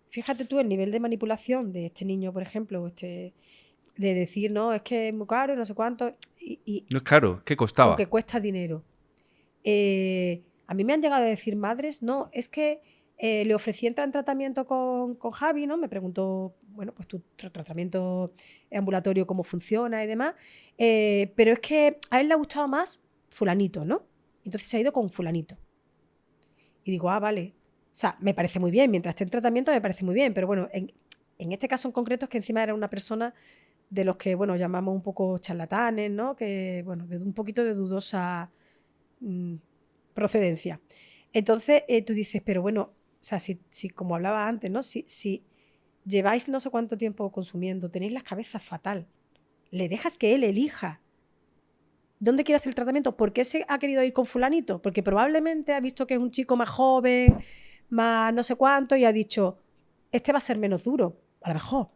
fíjate tú el nivel de manipulación de este niño, por ejemplo, de decir, no, es que es muy caro y no sé cuánto, y
No es caro, ¿qué
o
costaba?
que cuesta dinero. A mí me han llegado a decir madres, no, es que le ofrecí entrar en tratamiento con Javi, ¿no? Me preguntó, bueno, pues tu tratamiento ambulatorio, cómo funciona y demás, pero es que a él le ha gustado más fulanito, ¿no? Entonces se ha ido con fulanito. Y digo, ah, vale. O sea, me parece muy bien, mientras esté en tratamiento me parece muy bien, pero bueno, en este caso en concreto es que encima era una persona de los que, bueno, llamamos un poco charlatanes, ¿no? Que, bueno, de un poquito de dudosa procedencia. Entonces tú dices, pero bueno, o sea, si como hablaba antes, ¿no? Si lleváis no sé cuánto tiempo consumiendo, tenéis la cabeza fatal, le dejas que él elija dónde quiere hacer el tratamiento, ¿por qué se ha querido ir con fulanito? Porque probablemente ha visto que es un chico más joven, más no sé cuánto, y ha dicho, este va a ser menos duro, a lo mejor.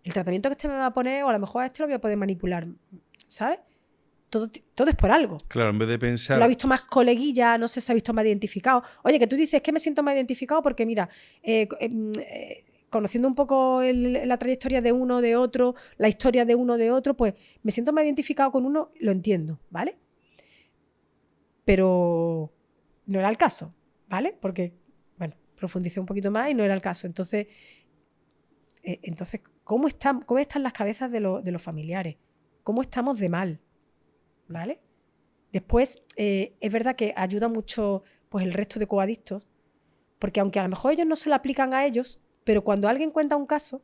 El tratamiento que este me va a poner, o a lo mejor a este lo voy a poder manipular, ¿sabes? Todo es por algo.
Claro, en vez de
Lo ha
pensar...
visto más coleguilla, no sé si se ha visto más identificado. Oye, que tú dices que me siento más identificado porque, mira, conociendo un poco la trayectoria de uno, de otro, la historia de uno, de otro, pues me siento más identificado con uno, lo entiendo, ¿vale? Pero no era el caso, ¿vale? Porque, bueno, profundicé un poquito más y no era el caso. Entonces ¿cómo están las cabezas de los familiares? ¿Cómo estamos de mal? ¿Vale? Después, es verdad que ayuda mucho pues, el resto de coadictos, porque aunque a lo mejor ellos no se lo aplican a ellos, pero cuando alguien cuenta un caso,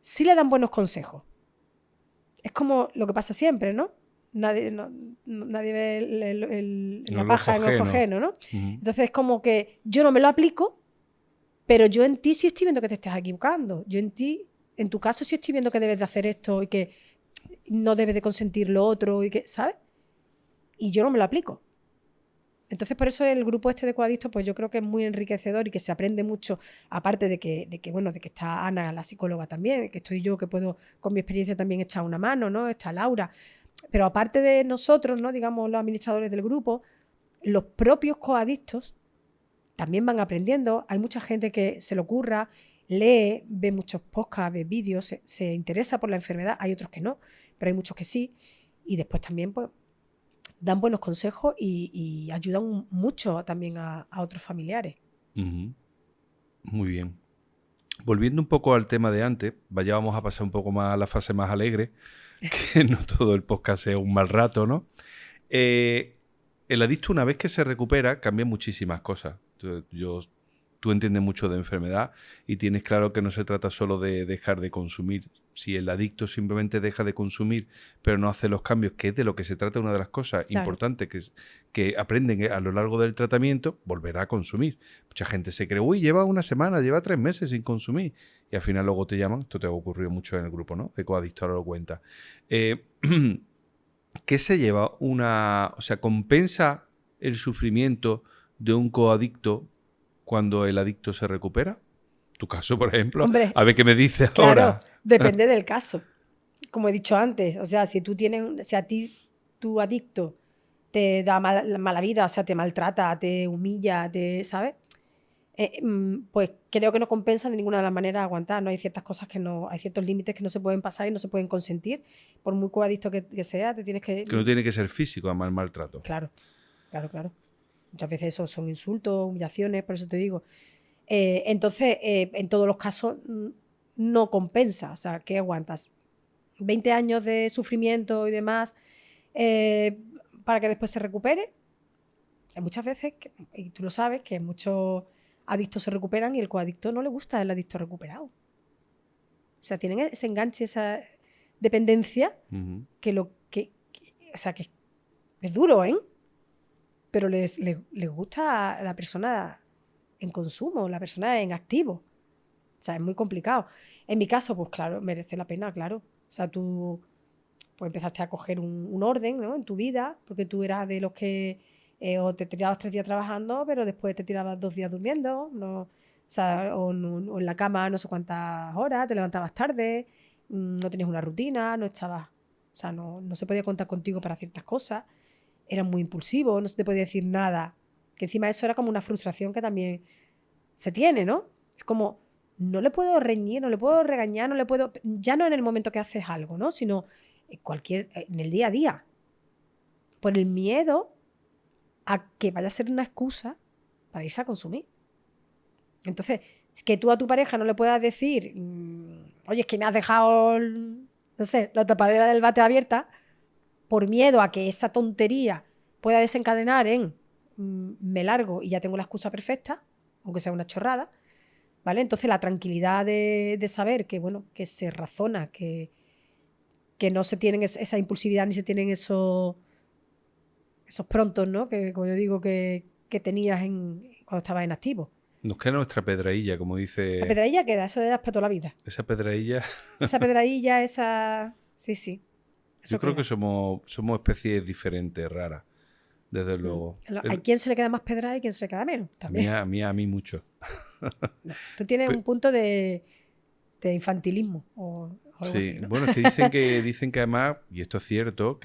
sí le dan buenos consejos. Es como lo que pasa siempre, ¿no? Nadie ve la paja en el ojo ajeno, ¿no? Entonces es como que yo no me lo aplico, pero yo en ti sí estoy viendo que te estás equivocando. Yo en ti, en tu caso, sí estoy viendo que debes de hacer esto y que no debes de consentir lo otro y que, ¿sabes? Y yo no me lo aplico. Entonces, por eso el grupo este de coadictos, pues yo creo que es muy enriquecedor y que se aprende mucho, aparte de que está Ana, la psicóloga también, que estoy yo, que puedo con mi experiencia también echar una mano, ¿no? Está Laura. Pero aparte de nosotros, ¿no? Digamos, los administradores del grupo, los propios coadictos también van aprendiendo. Hay mucha gente que se le ocurra, lee, ve muchos podcasts, ve vídeos, se interesa por la enfermedad. Hay otros que no, pero hay muchos que sí. Y después también, pues, dan buenos consejos y ayudan mucho también a otros familiares.
Muy bien. Volviendo un poco al tema de antes, vamos a pasar un poco más a la fase más alegre, que no todo el podcast sea un mal rato, ¿no? El adicto, una vez que se recupera, cambia muchísimas cosas. Tú entiendes mucho de enfermedad y tienes claro que no se trata solo de dejar de consumir. Si el adicto simplemente deja de consumir, pero no hace los cambios, que es de lo que se trata, una de las cosas importantes que aprenden a lo largo del tratamiento, volverá a consumir. Mucha gente se cree, uy, lleva una semana, lleva 3 meses sin consumir. Y al final luego te llaman, esto te ha ocurrido mucho en el grupo, ¿no? De coadicto, ahora lo cuenta. ¿Qué se lleva o sea, compensa el sufrimiento de un coadicto cuando el adicto se recupera? Tu caso, por ejemplo.
Hombre,
a ver qué me dices
claro,
ahora.
depende del caso. Como he dicho antes, o sea, si a ti tu adicto te da mala vida, o sea, te maltrata, te humilla, ¿sabes? Pues creo que no compensa de ninguna de las maneras aguantar, ¿no? Hay ciertas cosas hay ciertos límites que no se pueden pasar y no se pueden consentir. Por muy coadicto que sea, te tienes que...
Que no tiene que ser físico, además, el maltrato.
Claro. Muchas veces eso son insultos, humillaciones, por eso te digo. Entonces, en todos los casos no compensa. O sea, ¿qué aguantas? 20 años de sufrimiento y demás para que después se recupere. Hay muchas veces, y tú lo sabes, que muchos adictos se recuperan y el coadicto no le gusta el adicto recuperado. O sea, tienen ese enganche, esa dependencia que o sea, que es duro, ¿eh? Pero les gusta la persona en consumo, la persona en activo. O sea, es muy complicado. En mi caso, pues claro, merece la pena, claro. O sea, tú pues empezaste a coger un orden, ¿no? En tu vida, porque tú eras de los que O te tirabas 3 días trabajando, pero después te tirabas 2 días durmiendo, ¿no? O sea, o en la cama no sé cuántas horas, te levantabas tarde, no tenías una rutina, no estabas, o sea, no se podía contar contigo para ciertas cosas, eras muy impulsivo, no se te podía decir nada. Que encima eso era como una frustración que también se tiene, ¿no? Es como, no le puedo reñir, no le puedo regañar, no le puedo, ya no en el momento que haces algo, ¿no? Sino en el día a día. Por el miedo a que vaya a ser una excusa para irse a consumir. Entonces, es que tú a tu pareja no le puedas decir, oye, es que me has dejado, no sé, la tapadera del váter abierta, por miedo a que esa tontería pueda desencadenar en me largo y ya tengo la excusa perfecta, aunque sea una chorrada, ¿vale? Entonces la tranquilidad de saber que, bueno, que se razona, que no se tienen esa impulsividad ni se tienen esos prontos, ¿no? Que, como yo digo, que tenías cuando estabas en activo.
Nos queda nuestra pedrailla, como dice...
La pedradilla queda, eso es para toda la vida.
Esa pedrailla...
Esa pedradilla, esa... Sí, sí.
Yo creo que somos especies diferentes, raras, desde luego.
Hay quien se le queda más pedra y quien se le queda menos. También.
A mí mucho.
No. Tú tienes un punto de infantilismo o algo así, ¿no?
Bueno, es que dicen que además, y esto es cierto,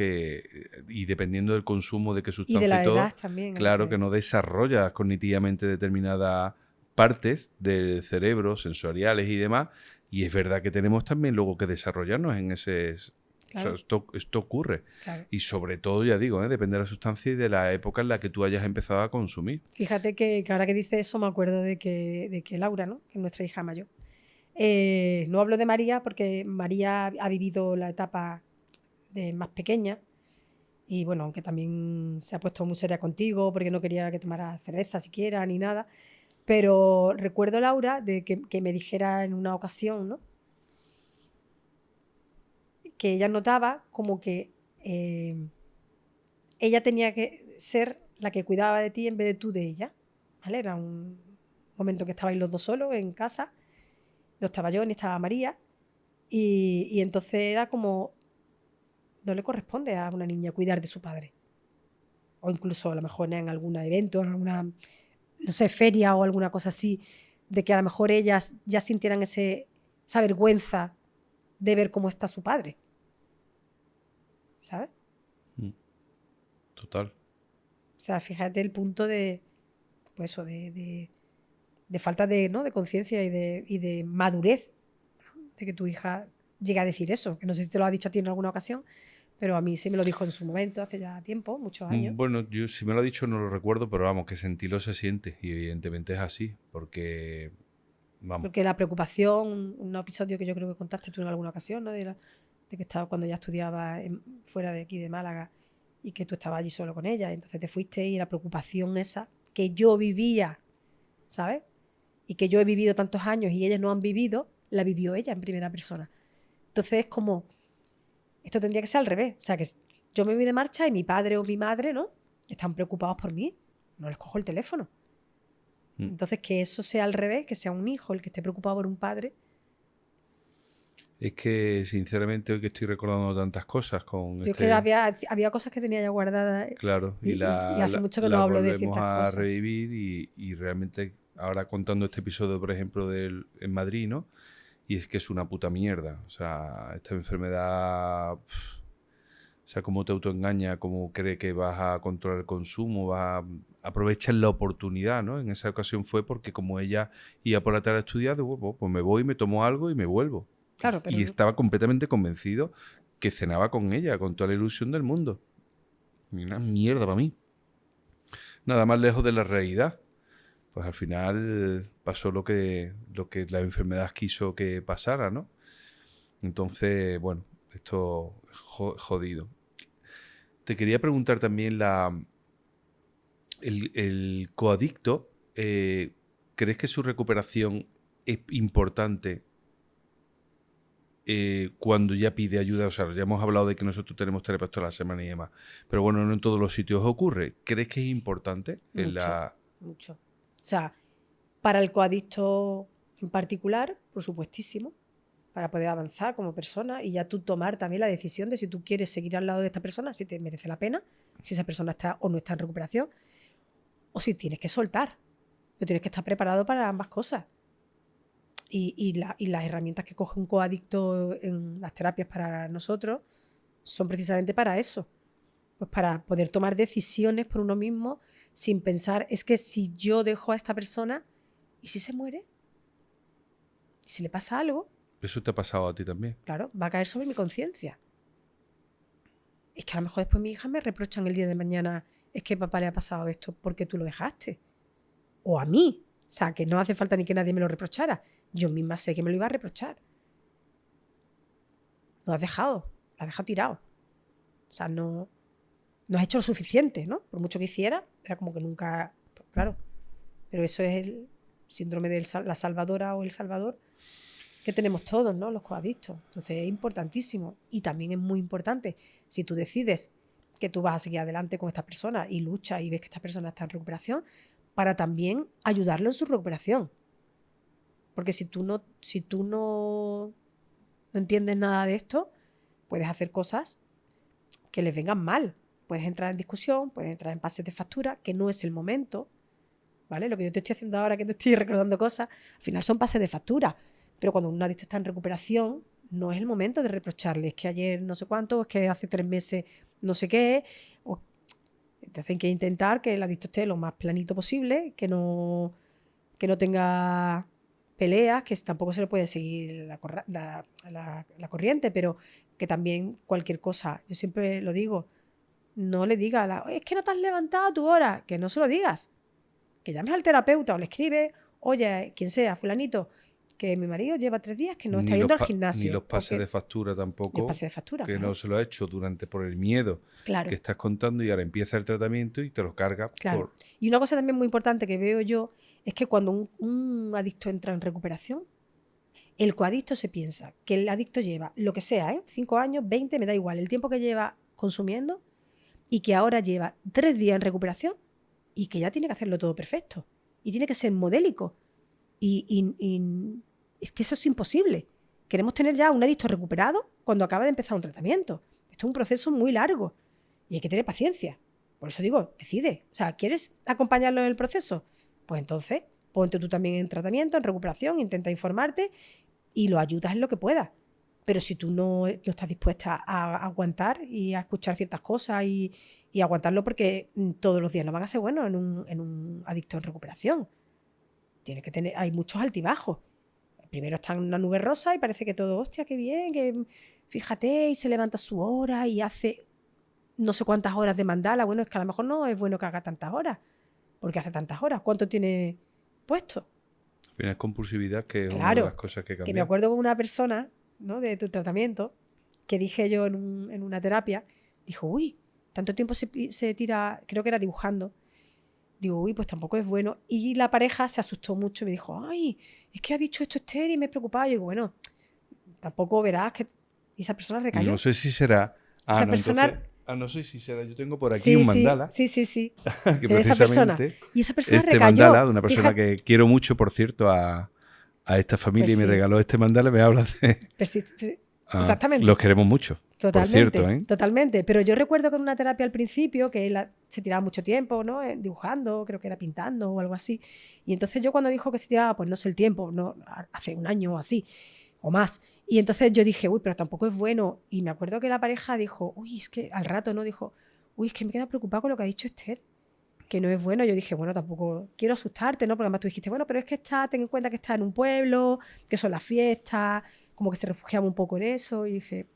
y dependiendo del consumo de qué sustancia
y de la
todo,
edad también.
claro que no desarrollas cognitivamente determinadas partes del cerebro, sensoriales y demás, y es verdad que tenemos también luego que desarrollarnos en ese... Claro. O sea, esto ocurre. Claro. Y sobre todo, ya digo, depende de la sustancia y de la época en la que tú hayas empezado a consumir.
Fíjate que ahora que dice eso me acuerdo de que Laura, ¿no? Que es nuestra hija mayor. No hablo de María porque María ha vivido la etapa de más pequeña y bueno, aunque también se ha puesto muy seria contigo porque no quería que tomara cerveza siquiera ni nada, pero recuerdo, Laura, de que me dijera en una ocasión, ¿no? Que ella notaba como que ella tenía que ser la que cuidaba de ti en vez de tú de ella, ¿vale? Era un momento que estabais los dos solos en casa, no estaba yo ni estaba María, y entonces era como, no le corresponde a una niña cuidar de su padre. O incluso a lo mejor en algún evento, en alguna, no sé, feria o alguna cosa así, de que a lo mejor ellas ya sintieran esa vergüenza de ver cómo está su padre. ¿Sabes?
Total.
O sea, fíjate el punto de, pues eso, de falta de, ¿no? de conciencia y de madurez, ¿no? De que tu hija llegue a decir eso. Que no sé si te lo ha dicho a ti en alguna ocasión, pero a mí sí me lo dijo en su momento, hace ya tiempo, muchos años.
Bueno, yo si me lo ha dicho no lo recuerdo, pero vamos, que sentirlo se siente y evidentemente es así, porque... Vamos.
Porque la preocupación, un episodio que yo creo que contaste tú en alguna ocasión, ¿no? De que estaba cuando ya estudiaba fuera de aquí de Málaga y que tú estabas allí solo con ella, y entonces te fuiste y la preocupación esa que yo vivía, ¿sabes? Y que yo he vivido tantos años y ellas no han vivido, la vivió ella en primera persona. Entonces es como, esto tendría que ser al revés, o sea, que yo me voy de marcha y mi padre o mi madre, ¿no? Están preocupados por mí, no les cojo el teléfono. Entonces que eso sea al revés, que sea un hijo el que esté preocupado por un padre.
Es que, sinceramente, hoy que estoy recordando tantas cosas con
Yo es que había cosas que tenía ya guardadas.
Claro,
y hace mucho que no hablo de ciertas cosas.
Volvemos a revivir y realmente ahora contando este episodio, por ejemplo, en Madrid, ¿no? Y es que es una puta mierda. O sea, esta enfermedad... o sea, cómo te autoengaña, cómo cree que vas a controlar el consumo, aprovechar la oportunidad, ¿no? En esa ocasión fue porque como ella iba por la tarde a estudiar, digo, pues me voy, me tomo algo y me vuelvo.
Claro, pero...
Y estaba completamente convencido que cenaba con ella, con toda la ilusión del mundo. Y una mierda para mí. Nada más lejos de la realidad. Pues al final pasó lo que la enfermedad quiso que pasara, ¿no? Entonces, bueno, esto es jodido. Te quería preguntar también el coadicto, ¿crees que su recuperación es importante cuando ya pide ayuda? O sea, ya hemos hablado de que nosotros tenemos terapeutas a la semana y demás, pero bueno, no en todos los sitios ocurre. ¿Crees que es importante?
Mucho. O sea, para el coadicto en particular, por supuestísimo. para poder avanzar como persona y ya tú tomar también la decisión de si tú quieres seguir al lado de esta persona, si te merece la pena, si esa persona está o no está en recuperación, o si tienes que soltar. Pero tienes que estar preparado para ambas cosas. Y las herramientas que coge un coadicto en las terapias para nosotros son precisamente para eso. Pues para poder tomar decisiones por uno mismo sin pensar, es que si yo dejo a esta persona, ¿y si se muere? ¿Y si le pasa algo?
Eso te ha pasado a ti también.
Claro, va a caer sobre mi conciencia. Es que a lo mejor después mi hija me reprochan el día de mañana, es que a papá le ha pasado esto porque tú lo dejaste. O a mí. O sea, que no hace falta ni que nadie me lo reprochara. Yo misma sé que me lo iba a reprochar. Lo has dejado tirado. O sea, no has hecho lo suficiente, ¿no? Por mucho que hiciera, era como que nunca... Claro, pero eso es el síndrome de la salvadora o el salvador que tenemos todos, ¿no? Los coadictos. Entonces es importantísimo. Y también es muy importante, si tú decides que tú vas a seguir adelante con esta persona y luchas y ves que esta persona está en recuperación, para también ayudarlo en su recuperación. Porque si tú no entiendes nada de esto, puedes hacer cosas que les vengan mal. Puedes entrar en discusión, puedes entrar en pases de factura, que no es el momento, ¿vale? Lo que yo te estoy haciendo ahora, que te estoy recordando cosas, al final son pases de factura. Pero cuando un adicto está en recuperación, no es el momento de reprocharle. Es que ayer no sé cuánto, es que hace 3 meses no sé qué. Entonces hay que intentar que el adicto esté lo más planito posible, que no tenga peleas, que tampoco se le puede seguir la corriente, pero que también cualquier cosa, yo siempre lo digo, no le digas, es que no te has levantado a tu hora, que no se lo digas, que llames al terapeuta o le escribes, oye, quien sea, fulanito, que mi marido lleva 3 días que no está yendo al gimnasio.
Ni los pases de factura tampoco.
Los pases de factura,
que
claro.
no se lo ha hecho por el miedo que estás contando y ahora empieza el tratamiento y te lo carga.
Claro. Y una cosa también muy importante que veo yo es que cuando un adicto entra en recuperación, el coadicto se piensa que el adicto lleva lo que sea, 5 años, 20, me da igual, el tiempo que lleva consumiendo y que ahora lleva 3 días en recuperación y que ya tiene que hacerlo todo perfecto y tiene que ser modélico. Y es que eso es imposible. Queremos tener ya un adicto recuperado cuando acaba de empezar un tratamiento. Esto es un proceso muy largo y hay que tener paciencia. Por eso digo, decide. O sea, ¿quieres acompañarlo en el proceso? Pues entonces, ponte tú también en tratamiento, en recuperación, intenta informarte y lo ayudas en lo que puedas. Pero si tú no estás dispuesta a aguantar y a escuchar ciertas cosas y aguantarlo porque todos los días no van a ser buenos en un adicto en recuperación. Tiene que tener, hay muchos altibajos. Primero está en una nube rosa y parece que todo, hostia, qué bien, que fíjate, y se levanta su hora y hace no sé cuántas horas de mandala. Bueno, es que a lo mejor no es bueno que haga tantas horas, porque hace tantas horas. ¿Cuánto tiene puesto?
Al final es compulsividad, que es
claro,
una de las cosas que cambia.
Que me acuerdo con una persona, ¿no?, de tu tratamiento, que dije yo en una terapia, dijo, uy, tanto tiempo se tira, creo que era dibujando. Digo, uy, pues tampoco es bueno. Y la pareja se asustó mucho y me dijo, ay, es que ha dicho esto Esther y me preocupaba. Y digo, bueno, tampoco verás que... Y esa persona recayó.
No sé si será...
esa persona...
Entonces... no sé si será. Yo tengo por aquí un mandala.
Sí.
Que precisamente
esa persona. Y esa persona
este
recayó.
Mandala, de una persona que quiero mucho, por cierto, a esta familia, pues y me regaló este mandala, me habla de...
Exactamente.
Los queremos mucho.
Totalmente,
por cierto,
totalmente. Pero yo recuerdo que en una terapia al principio, que él se tiraba mucho tiempo, ¿no?, dibujando, creo que era pintando o algo así. Y entonces yo cuando dijo que se tiraba, pues no sé el tiempo, no, hace 1 año o así, o más. Y entonces yo dije, uy, pero tampoco es bueno. Y me acuerdo que la pareja dijo, uy, es que al rato, ¿no? Dijo, uy, es que me quedo preocupado con lo que ha dicho Esther, que no es bueno. Yo dije, bueno, tampoco quiero asustarte, ¿no? Porque además tú dijiste, bueno, pero es que ten en cuenta que está en un pueblo, que son las fiestas, como que se refugiaba un poco en eso. Y dije,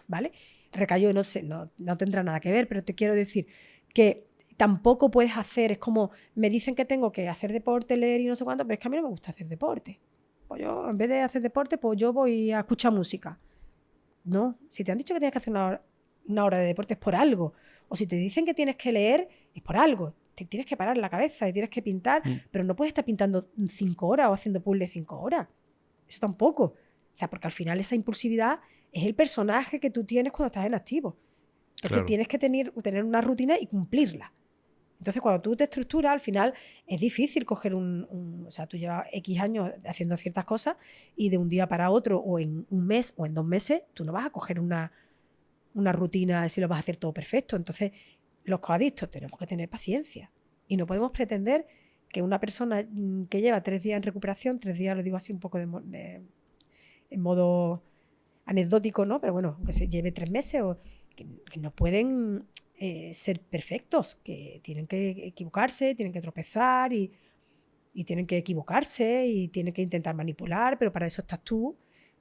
¿vale? Recayó, no sé, no tendrá nada que ver, pero te quiero decir que tampoco puedes hacer, es como, me dicen que tengo que hacer deporte, leer y no sé cuánto, pero es que a mí no me gusta hacer deporte. Pues yo, en vez de hacer deporte, pues yo voy a escuchar música. No, si te han dicho que tienes que hacer una hora de deporte es por algo. O si te dicen que tienes que leer, es por algo. Te tienes que parar la cabeza y tienes que pintar, pero no puedes estar pintando 5 horas o haciendo puzzles 5 horas. Eso tampoco. O sea, porque al final esa impulsividad es el personaje que tú tienes cuando estás en activo. Entonces tienes que tener una rutina y cumplirla. Entonces, cuando tú te estructuras, al final es difícil coger o sea, tú llevas X años haciendo ciertas cosas y de un día para otro, o en un mes o en 2 meses, tú no vas a coger una rutina si lo vas a hacer todo perfecto. Entonces, los coadictos tenemos que tener paciencia y no podemos pretender que una persona que lleva 3 días en recuperación, 3 días lo digo así un poco en modo anecdótico, ¿no? Pero bueno, que se lleve 3 meses o que no pueden ser perfectos, que tienen que equivocarse, tienen que tropezar y tienen que equivocarse y tienen que intentar manipular, pero para eso estás tú,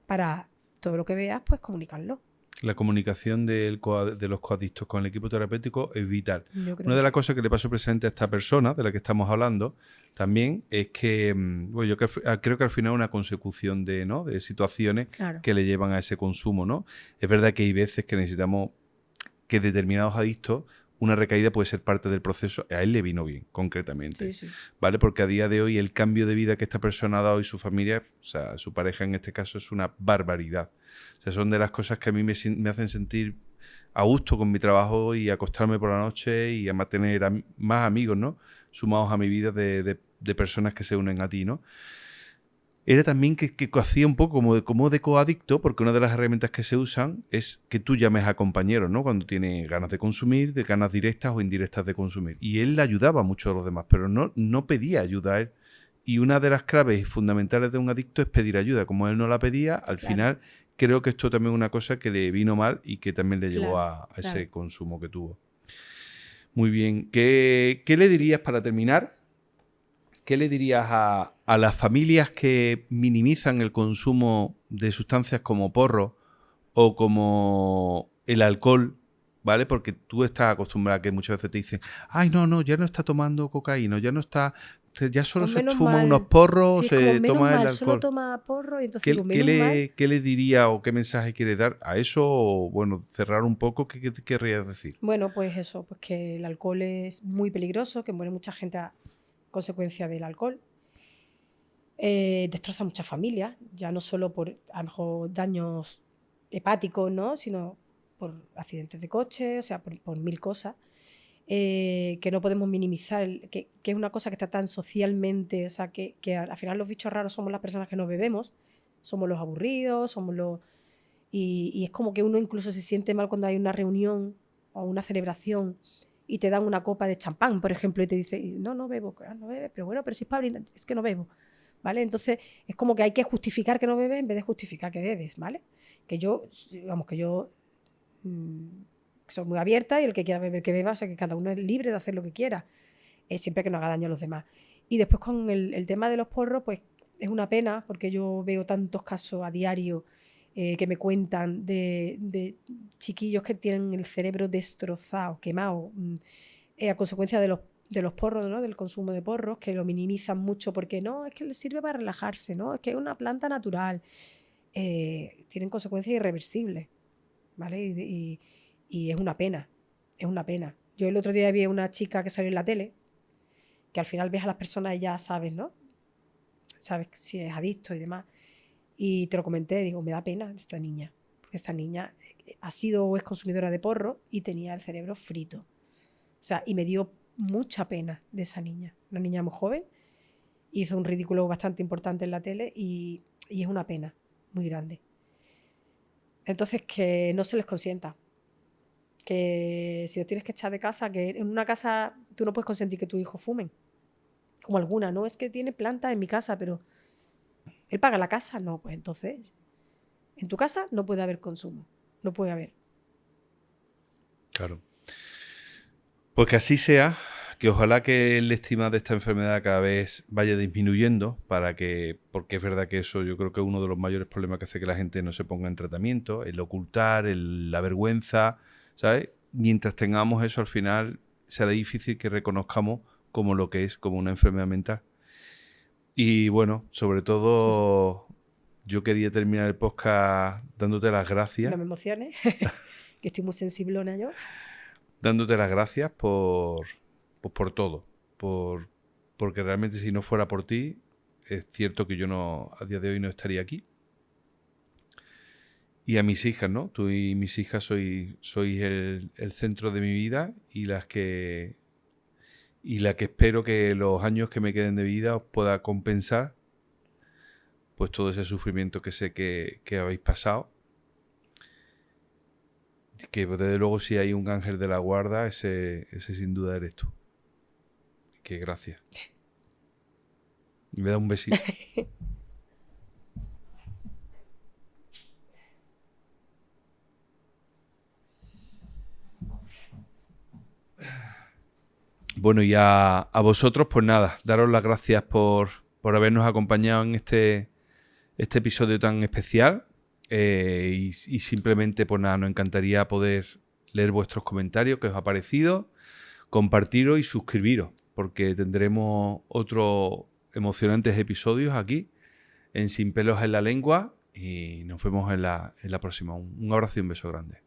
para todo lo que veas, pues comunicarlo.
La comunicación de los coadictos con el equipo terapéutico es vital.
Yo creo
Una
que
de las
sí.
cosas que le pasó presente a esta persona de la que estamos hablando también es que, bueno, yo creo que al final es una consecución de situaciones
Claro.
que le llevan a ese consumo, ¿no? Es verdad que hay veces que necesitamos que determinados adictos, una recaída puede ser parte del proceso. A él le vino bien, concretamente.
Sí, sí.
¿Vale? Porque a día de hoy el cambio de vida que esta persona ha dado y su familia, o sea, su pareja en este caso, es una barbaridad. O sea, son de las cosas que a mí me hacen sentir a gusto con mi trabajo y acostarme por la noche y a mantener más amigos, ¿no? Sumados a mi vida de personas que se unen a ti, ¿no? Era también que hacía un poco como de coadicto, porque una de las herramientas que se usan es que tú llames a compañeros, ¿no? Cuando tiene ganas de consumir, de ganas directas o indirectas de consumir. Y él le ayudaba mucho a los demás, pero no pedía ayuda a él. Y una de las claves fundamentales de un adicto es pedir ayuda. Como él no la pedía, al final creo que esto también es una cosa que le vino mal y que también le llevó a ese consumo que tuvo. Muy bien. ¿Qué le dirías para terminar? ¿Qué le dirías a las familias que minimizan el consumo de sustancias como porro o como el alcohol, ¿vale? Porque tú estás acostumbrada a que muchas veces te dicen, ay, no, ya no está tomando cocaína, ya no está, ya solo
Pues
se
menos
fuma
mal.
unos porros o
Sí, es como
se
menos
toma el
mal, solo
alcohol.
toma porro y entonces
¿Qué,
digo,
qué
menos mal.
le, qué le diría o qué mensaje quiere dar a eso? O, bueno, cerrar un poco, ¿qué querrías decir?
Bueno, pues eso, pues que el alcohol es muy peligroso, que muere mucha gente a consecuencia del alcohol. Destroza muchas familias, ya no solo por a lo mejor daños hepáticos, ¿no? Sino por accidentes de coche, o sea, por mil cosas. Que no podemos minimizar, que es una cosa que está tan socialmente, o sea, que al final los bichos raros somos las personas que no bebemos, somos los aburridos, somos los... Y es como que uno incluso se siente mal cuando hay una reunión o una celebración y te dan una copa de champán, por ejemplo, y te dicen, no bebo, claro, no bebes, pero bueno, pero si es para brindar, es que no bebo, ¿vale? Entonces es como que hay que justificar que no bebes en vez de justificar que bebes, ¿vale? Que yo, vamos, que yo soy muy abierta y el que quiera beber que beba, o sea que cada uno es libre de hacer lo que quiera, siempre que no haga daño a los demás. Y después con el tema de los porros, pues es una pena porque yo veo tantos casos a diario que me cuentan de chiquillos que tienen el cerebro destrozado, quemado, a consecuencia de los porros, ¿no? Del consumo de porros, que lo minimizan mucho porque no, es que les sirve para relajarse, ¿no? Es que es una planta natural. Tienen consecuencias irreversibles, ¿vale? Y es una pena, es una pena. Yo el otro día vi a una chica que salió en la tele, que al final ves a las personas y ya sabes, ¿no? Sabes si es adicto y demás. Y te lo comenté, digo, me da pena esta niña, porque esta niña ha sido o es consumidora de porro y tenía el cerebro frito. O sea, y me dio mucha pena de esa niña. Una niña muy joven, hizo un ridículo bastante importante en la tele y es una pena muy grande. Entonces, que no se les consienta. Que si los tienes que echar de casa, que en una casa tú no puedes consentir que tu hijo fumen. Como alguna, ¿no? Es que tiene plantas en mi casa, pero él paga la casa. No, pues entonces, en tu casa no puede haber consumo. No puede haber.
Claro. Pues que así sea, que ojalá que el estima de esta enfermedad cada vez vaya disminuyendo porque es verdad que eso yo creo que es uno de los mayores problemas que hace que la gente no se ponga en tratamiento, el ocultar, la vergüenza, ¿sabes? Mientras tengamos eso al final será difícil que reconozcamos como lo que es, como una enfermedad mental. Y bueno, sobre todo yo quería terminar el podcast dándote las gracias,
No me emociones, que estoy muy sensiblona yo.
dándote las gracias por todo, porque realmente si no fuera por ti, es cierto que yo a día de hoy no estaría aquí. Y a mis hijas, ¿no? Tú y mis hijas sois el centro de mi vida y y la que espero que los años que me queden de vida os pueda compensar pues todo ese sufrimiento que sé que habéis pasado. Que desde luego si hay un ángel de la guarda, ese sin duda eres tú. Que gracias. Y me da un besito. Bueno, y a vosotros, pues nada, daros las gracias por habernos acompañado en este episodio tan especial. Y simplemente, pues nada, nos encantaría poder leer vuestros comentarios, qué os ha parecido, compartiros y suscribiros, porque tendremos otros emocionantes episodios aquí en Sin Pelos en la Lengua y nos vemos en la próxima. Un abrazo y un beso grande.